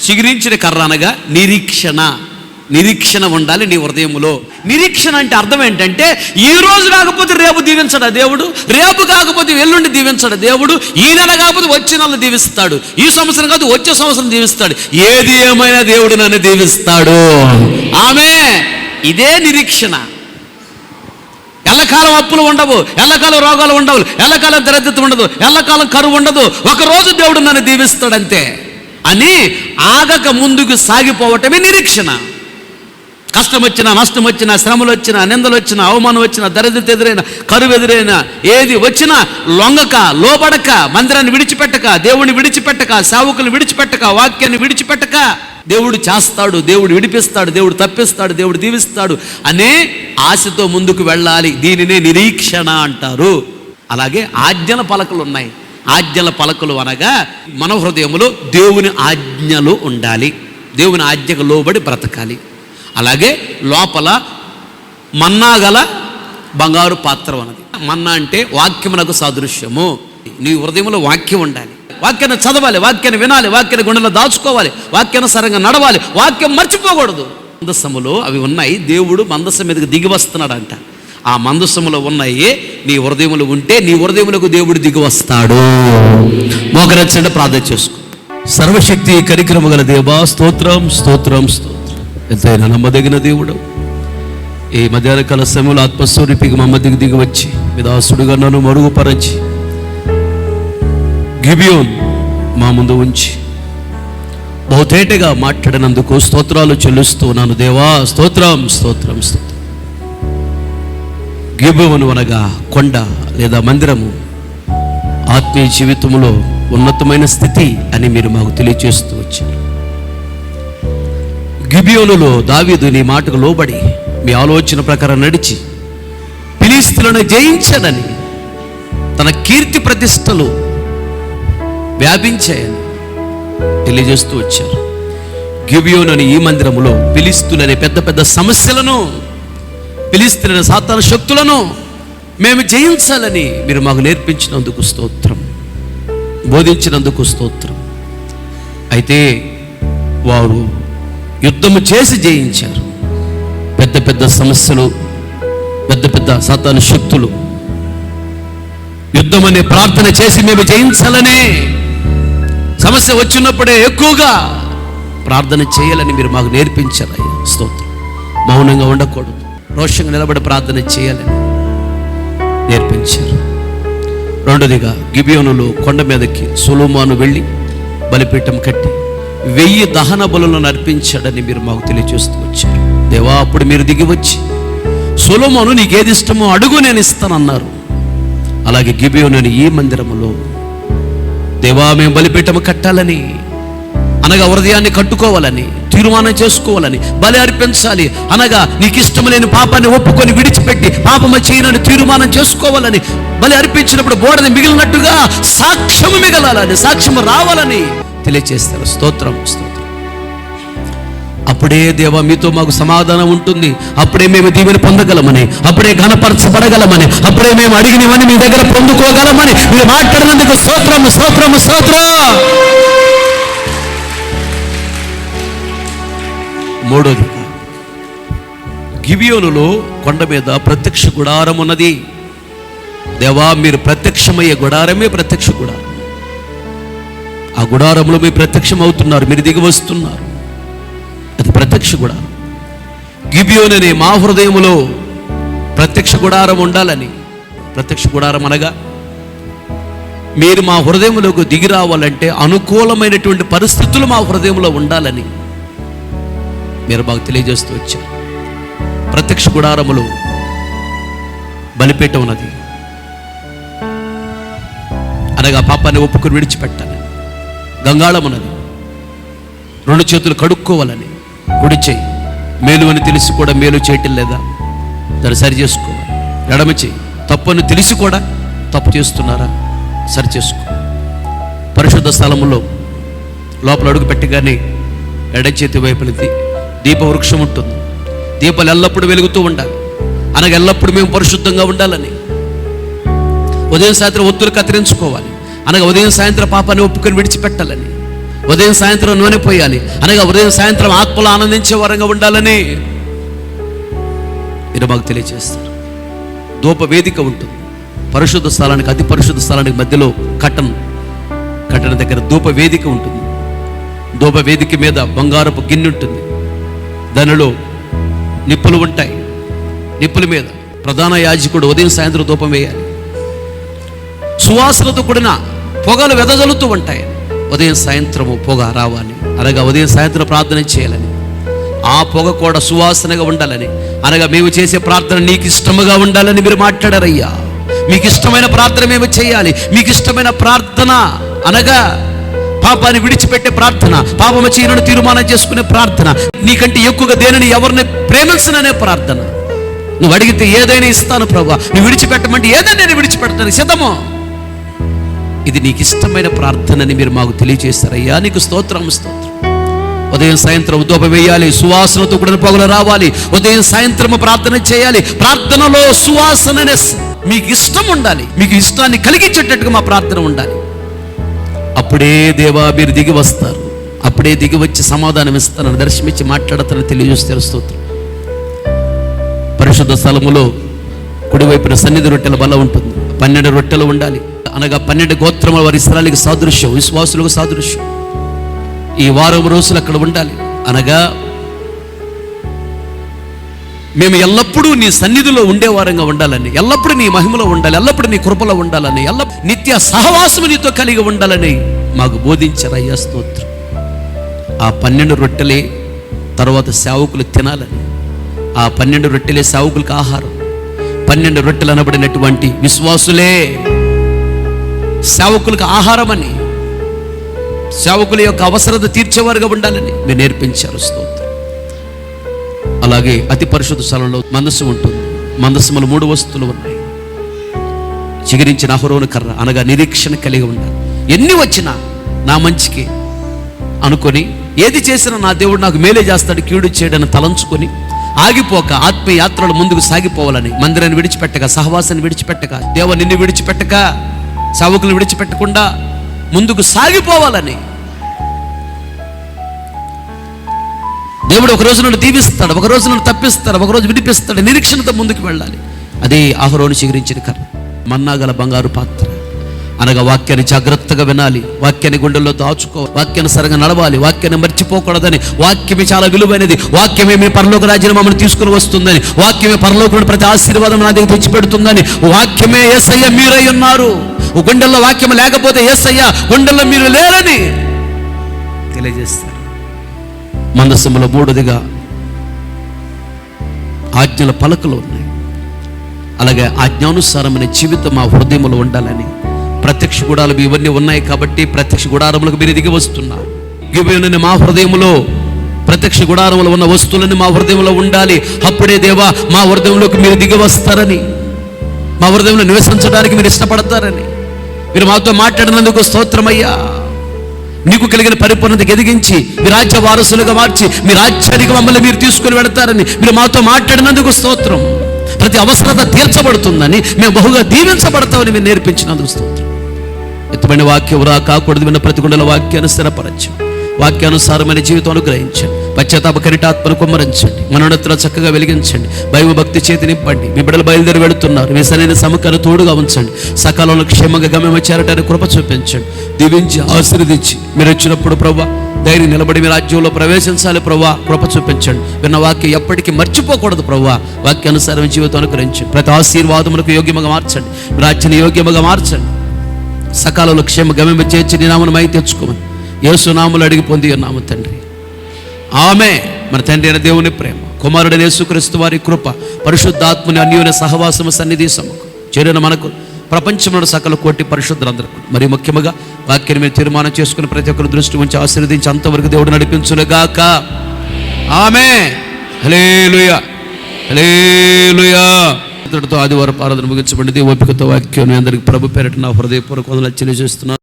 చిగురించిన కర్ర అనగా నిరీక్షణ ఉండాలి నీ హృదయంలో. నిరీక్షణ అంటే అర్థం ఏంటంటే, ఈ రోజు కాకపోతే రేపు దీవించడా దేవుడు, రేపు కాకపోతే ఎల్లుండి దీవించడా దేవుడు, ఈ నెల కాకపోతే వచ్చే నెల దీవిస్తాడు, ఈ సంవత్సరం కాదు వచ్చే సంవత్సరం దీవిస్తాడు, ఏది ఏమైనా దేవుడు నన్ను దీవిస్తాడు. ఆమె ఇదే నిరీక్షణ. ఎల్లకాలం అప్పులు ఉండవు, ఎల్లకాలం రోగాలు ఉండవు, ఎల్లకాలం దరిద్రత ఉండదు, ఎల్లకాలం కరువు ఉండదు, ఒకరోజు దేవుడు నన్ను దీవిస్తాడంతే అని ఆగక ముందుకు సాగిపోవటమే నిరీక్షణ. కష్టం వచ్చినా, నష్టం వచ్చినా, శ్రమలు వచ్చినా, నిందలు వచ్చినా, అవమానం వచ్చినా, దరిద్రత ఎదురైనా, కరువు ఎదురైనా, ఏది వచ్చినా లొంగక, లోబడక, మందిరాన్ని విడిచిపెట్టక, దేవుడిని విడిచిపెట్టక, సేవకులు విడిచిపెట్టక, వాక్యాన్ని విడిచిపెట్టక, దేవుడు చేస్తాడు, దేవుడు విడిపిస్తాడు, దేవుడు తప్పిస్తాడు, దేవుడు దీవిస్తాడు అనే ఆశతో ముందుకు వెళ్ళాలి. దీనినే నిరీక్షణ అంటారు. అలాగే ఆజ్ఞల పలకలు ఉన్నాయి. ఆజ్ఞల పలకలు అనగా మన హృదయంలో దేవుని ఆజ్ఞలు ఉండాలి, దేవుని ఆజ్ఞకు లోబడి బ్రతకాలి. అలాగే లోపల మన్నా గల బంగారు పాత్ర అన్నది. మన్నా అంటే వాక్యమునకు సాదృశ్యము. నీ హృదయంలో వాక్యం ఉండాలి, వాక్యాన్ని చదవాలి, వాక్యాన్ని వినాలి, వాక్యాన్ని గుండెలో దాచుకోవాలి, వాక్యాన్ని సరంగా నడవాలి, వాక్యం మర్చిపోకూడదు. మందసములో అవి ఉన్నాయి. దేవుడు మందసం మీదకి దిగి వస్తున్నాడంట. ఆ మందసములో ఉన్నాయి నీ హృదయములు ఉంటే నీ హృదయములకు దేవుడు దిగి వస్తాడు. మోకరించండి, ప్రార్థన చేసుకో. సర్వశక్తి కనికరము గల దేవా, స్తోత్రం స్తోత్రం స్తోత్రం. ఎంతైనా నమ్మదగిన దేవుడు, ఈ మధ్యాహ్న కాల సమయంలో ఆత్మస్వరూపికి మా మధ్యకి దిగి వచ్చి మీ దాసుడుగా నన్ను మరుగుపరచి గిబియోన్ మా ముందు ఉంచి బహుతేటగా మాట్లాడినందుకు స్తోత్రాలు చెల్లిస్తున్నాను దేవా. స్తోత్రం స్తోత్రం స్తోత్రం. గిబియోను అనగా కొండ లేదా మందిరము ఆత్మీయ జీవితంలో ఉన్నతమైన స్థితి అని మీరు మాకు తెలియజేస్తూ వచ్చారు. గిబియోనులో దావీదు నీ మాటకు లోబడి మీ ఆలోచన ప్రకారం నడిచి ఫిలిష్తీయులను జయించాడని, తన కీర్తి ప్రతిష్టలు వ్యాపించాయని తెలియజేస్తూ వచ్చారు. గిబియోను అనే ఈ మందిరములో ఫిలిష్తీయులనే పెద్ద పెద్ద సమస్యలను, ఫిలిష్తీయులైన సాతాను శక్తులను మేము జయించాలని మీరు మాకు నేర్పించినందుకు స్తోత్రం, బోధించినందుకు స్తోత్రం. అయితే వారు యుద్ధము చేసి జయించారు. పెద్ద పెద్ద సమస్యలు, పెద్ద పెద్ద సాతాను శక్తులు యుద్ధం అనే ప్రార్థన చేసి మేము జయించాలనే, సమస్య వచ్చినప్పుడే ఎక్కువగా ప్రార్థన చేయాలని మీరు మాకు నేర్పించారు. అయ్యా స్తోత్రం. మౌనంగా ఉండకూడదు, రోషంగా నిలబడి ప్రార్థన చేయాలని నేర్పించారు. రెండోదిగా గిబియోనులో కొండ మీదకి సొలొమోను వెళ్ళి బలిపీఠం కట్టి 1000 దహన బలులను అర్పించాడని మీరు మాకు తెలియజేస్తూ వచ్చారు. దేవా, అప్పుడు మీరు దిగి వచ్చి సొలొమోను నీకేది ఇష్టమో అడుగు నేను ఇస్తానన్నారు. అలాగే గిబియోను ఈ మందిరములో దేవా మేము బలిపీఠం కట్టాలని, అనగా హృదయాన్ని కట్టుకోవాలని, తీర్మానం చేసుకోవాలని, బలి అర్పించాలి అనగా నీకు ఇష్టం లేని పాపాన్ని ఒప్పుకొని విడిచిపెట్టి పాపము చేయనని తీర్మానం చేసుకోవాలని, బలి అర్పించినప్పుడు బోడని మిగిలినట్టుగా సాక్ష్యము మిగలాలని, సాక్ష్యము రావాలని తెలియజేస్తారు. స్తోత్రం స్తోత్రం. అప్పుడే దేవా మీతో మాకు సమాధానం ఉంటుంది, అప్పుడే మేము దీవెన పొందగలమని, అప్పుడే ఘనపరచబడగలమని, అప్పుడే మేము అడిగినవని మీ దగ్గర పొందుకోగలమని మీరు మాట్లాడినందుకు స్తోత్రం స్తోత్రం స్తోత్రం. మూడోది, గిబియోనులో కొండ మీద ప్రత్యక్ష గుడారం ఉన్నది. దేవా మీరు ప్రత్యక్షమయ్యే గుడారమే ప్రత్యక్ష గుడారం. ఆ గుడారంలో మీరు ప్రత్యక్షం అవుతున్నారు, మీరు దిగి వస్తున్నారు. అది ప్రత్యక్ష గుడారం. గిబియోను అనే మా హృదయములో ప్రత్యక్ష గుడారం ఉండాలని, ప్రత్యక్ష గుడారం అనగా మీరు మా హృదయంలోకి దిగి రావాలంటే అనుకూలమైనటువంటి పరిస్థితులు మా హృదయంలో ఉండాలని మీరు మాకు తెలియజేస్తూ వచ్చారు. ప్రత్యక్ష గుడారములో బలిపీఠం ఉన్నది, అనగా పాపాన్ని ఒప్పుకొని విడిచిపెట్టాలి. గంగాళం ఉన్నది, 2 చేతులు కడుక్కోవాలని, కుడి చేయి మేలు అని తెలిసి కూడా మేలు చేయటం లేదా, దాన్ని సరి చేసుకోవాలి. ఎడమ చేయి తప్పని తెలిసి కూడా తప్పు చేస్తున్నారా, సరి చేసుకో. పరిశుద్ధ స్థలములో లోపల అడుగు పెట్టగానే ఎడ చేతి వైపులది దీపవృక్షం ఉంటుంది. దీపాలు ఎల్లప్పుడూ వెలుగుతూ ఉండాలి, అనగా ఎల్లప్పుడూ మేము పరిశుద్ధంగా ఉండాలని. ఉదయం సాయంత్రం ఒత్తులు కత్తిరించుకోవాలి, అనగా ఉదయం సాయంత్రం పాపాన్ని ఒప్పుకొని విడిచిపెట్టాలని. ఉదయం సాయంత్రం నూనె పోయాలి, అనగా ఉదయం సాయంత్రం ఆత్మలో ఆనందించే వారంగా ఉండాలని మీరు మాకు తెలియజేస్తారు. ధూప వేదిక ఉంటుంది, పరిశుద్ధ స్థలానికి అతి పరిశుద్ధ స్థలానికి మధ్యలో కట్టన దగ్గర ధూప వేదిక ఉంటుంది. ధూప వేదిక మీద బంగారపు గిన్నె ఉంటుంది, దానిలో నిప్పులు ఉంటాయి. నిప్పుల మీద ప్రధాన యాజకుడు ఉదయం సాయంత్రం ధూపం వేయాలి. సువాసనతో కూడిన పొగలు వెదజల్లుతూ ఉంటాయి. ఉదయం సాయంత్రము పొగ రావాలి, అనగా ఉదయం సాయంత్రం ప్రార్థన చేయాలని, ఆ పొగ కూడా సువాసనగా ఉండాలని, అనగా మేము చేసే ప్రార్థన నీకు ఇష్టముగా ఉండాలని మీరు మాట్లాడారయ్యా. మీకు ఇష్టమైన ప్రార్థన మేము చేయాలి. మీకు ఇష్టమైన ప్రార్థన అనగా పాపాన్ని విడిచిపెట్టే ప్రార్థన, పాపము చేయనని తీర్మానం చేసుకునే ప్రార్థన, నీకంటే ఎక్కువగా దేనిని ఎవరిని ప్రేమించననే ప్రార్థన. నువ్వు అడిగితే ఏదైనా ఇస్తాను ప్రభువా, నువ్వు విడిచిపెట్టమంటే ఏదైనా నేను విడిచిపెడతాను, సిద్ధమో. ఇది నీకు ఇష్టమైన ప్రార్థనని మీరు మాకు తెలియజేస్తారయ్యా, నీకు స్తోత్రం. ఉదయం సాయంత్రం ధూపం వేయాలి, సువాసనతో కూడిన పొగలు రావాలి. ఉదయం సాయంత్రం ప్రార్థన చేయాలి. ప్రార్థనలో సువాసననే మీకు ఇష్టం ఉండాలి, మీకు ఇష్టాన్ని కలిగించేటట్టుగా మా ప్రార్థన ఉండాలి. అప్పుడే దేవా మీరు దిగి వస్తారు, అప్పుడే దిగి వచ్చి సమాధానం ఇస్తారని, దర్శనమిచ్చి మాట్లాడతారని తెలియజేస్తారు. స్తోత్రం. పరిశుద్ధ స్థలములో కుడివైపున సన్నిధి రొట్టెల బల ఉంటుంది. 12 రొట్టెలు ఉండాలి, అనగా 12 గోత్రముల వారి ఇశ్రాయేలుకి సాదృశ్యం, విశ్వాసులకు సాదృశ్యం. ఈ వారం రోజులు అక్కడ ఉండాలి, అనగా మేము ఎల్లప్పుడూ నీ సన్నిధిలో ఉండేవారంగా ఉండాలని, ఎల్లప్పుడూ నీ మహిమలో ఉండాలి, ఎల్లప్పుడూ నీ కృపలో ఉండాలని, నిత్య సహవాసము నీతో కలిగి ఉండాలని మాకు బోధించారయ్యా. స్తోత్రం. ఆ 12 రొట్టెలే తర్వాత సేవకులు తినాలని, ఆ 12 రొట్టెలే సేవకులకు ఆహారం. 12 రొట్టెలు అనబడినటువంటి విశ్వాసులే సేవకులకు ఆహారం అని, సేవకుల యొక్క అవసరత తీర్చేవారుగా ఉండాలని మీరు నేర్పించారు. స్తోత్రం. అలాగే అతి పరిశుద్ధ స్థలంలో మందసం ఉంటుంది. మందసములు 3 వస్తువులు ఉన్నాయి. చిగురించిన అహరోను కర్ర, అనగా నిరీక్షణ కలిగి ఉండాలి. ఎన్ని వచ్చినా నా మంచికి అనుకొని, ఏది చేసినా నా దేవుడు నాకు మేలే చేస్తాడు, కీడు చేయడని తలంచుకొని ఆగిపోక ఆత్మీయ యాత్రలు ముందుకు సాగిపోవాలని, మందిరాన్ని విడిచిపెట్టక, సహవాసాన్ని విడిచిపెట్టక, దేవ నిన్ను విడిచిపెట్టక, సేవకులను విడిచిపెట్టకుండా ముందుకు సాగిపోవాలని దేవుడు ఒక రోజు నన్ను దీవిస్తాడు, ఒక రోజు నన్ను తప్పిస్తాడు, ఒక రోజు విడిపిస్తాడు. నిరీక్షణతో ముందుకు వెళ్ళాలి. అదే అహరోను చిగురించిన కర్ర. మన్నాగల బంగారు పాత్ర, అనగా వాక్యాన్ని జాగ్రత్తగా వినాలి, వాక్యాన్ని గుండెల్లో దాచుకోవాలి, వాక్యానుసారంగా నడవాలి, వాక్యాన్ని మర్చిపోకూడదని, వాక్యమే చాలా విలువైనది, వాక్యమే మీ పరలోక రాజ్యాన్ని మమ్మల్ని తీసుకుని వస్తుందని, వాక్యమే పరలోకంలో ప్రతి ఆశీర్వాదం నా దగ్గర తెచ్చిపెడుతుందని, వాక్యమే యేసయ్య మీరై ఉన్నారు, గుండెల్లో వాక్యం లేకపోతే యేసయ్య గుండెల్లో మీరు లేరని తెలియజేస్తారు. మందసములో 3దిగా ఆజ్ఞల పలకలు ఉన్నాయి. అలాగే ఆజ్ఞానుసారమైన జీవితం మా హృదయంలో ఉండాలని, ప్రత్యక్ష గుడాలు ఇవన్నీ ఉన్నాయి కాబట్టి ప్రత్యక్ష గుడారములకు మీరు దిగి వస్తున్నారు. ఇవన్నీ మా హృదయంలో, ప్రత్యక్ష గుడారములో ఉన్న వస్తువులన్నీ మా హృదయంలో ఉండాలి. అప్పుడే దేవా మా హృదయంలోకి మీరు దిగి వస్తారని, మా హృదయంలో నివసించడానికి మీరు ఇష్టపడతారని మీరు మాతో మాట్లాడినందుకు స్తోత్రమయ్యా. నీకు కలిగిన పరిపూర్ణతకు ఎదిగించి మీ రాజ్య వారసులుగా మార్చి మీ రాజ్యానికి మమ్మల్ని మీరు తీసుకుని వెళతారని మీరు మాతో మాట్లాడినందుకు స్తోత్రం. ప్రతి అవసరత తీర్చబడుతుందని, మేము బహుగా దీవించబడతామని మీరు నేర్పించినందుకు స్తోత్రం. ఎత్తమైన వాక్యం రా కాకూడదు విన్న ప్రతి గుండెల వాక్యాన్ని స్థిరపరచు, వాక్యానుసారమైన జీవితం అనుగ్రహించండి, పశ్చాత్తాప కరిటాత్మను కుమ్మరించండి, మనోన్నతలో చక్కగా వెలిగించండి, భక్తి చేతి నింపండి. మీ బిడ్డలు బయలుదేరి వెళుతున్నారు, మీ సరైన సమకాన్ని తోడుగా ఉంచండి, సకాలంలో క్షేమంగా గమ్యం చేరటానికి కృప చూపించండి, దీవించి ఆశీర్వదించి మీరు వచ్చినప్పుడు ప్రభువా ధైర్యం నిలబడి మీ రాజ్యంలో ప్రవేశించాలి. ప్రభువా కృప చూపించండి. విన్న వాక్యం ఎప్పటికీ మర్చిపోకూడదు. ప్రభువా వాక్యానుసారమైన జీవితం అనుగ్రహించండి, ప్రతి ఆశీర్వాదములకు యోగ్యముగా మార్చండి, మీ రాజ్యాన్ని యోగ్యముగా మార్చండి, సకాలంలో క్షేమ గమ్యం చేర్చి నీ నామను మై తెచ్చుకోమని యేసు నామములో అడిగి పొంది ఉన్నాము తండ్రి, ఆమె. మన తండ్రి అయిన దేవుని ప్రేమ, కుమారుడైన యేసుక్రీస్తు వారి కృప, పరిశుద్ధాత్మని అన్యోన్య సహవాసము సన్నిధి సముఖం చేరిన మనకు ప్రపంచంలో సకల కోటి పరిశుద్ధులందరికీ, మరి ముఖ్యంగా వాక్యాన్ని మీరు తీర్మానం చేసుకుని ప్రతి ఒక్కరు దృష్టి ఉంచి ఆశీర్వదించి అంతవరకు దేవుడు నడిపించునుగాక. ఆమె. హల్లెలూయా, హల్లెలూయా. ఆదివారం ఆరాధన ముగించబడింది. ఓపికతో వాక్యం అందరికీ ప్రభు పేరిట నా హృదయపూర్వక వందనాలు తెలియజేస్తున్నాను.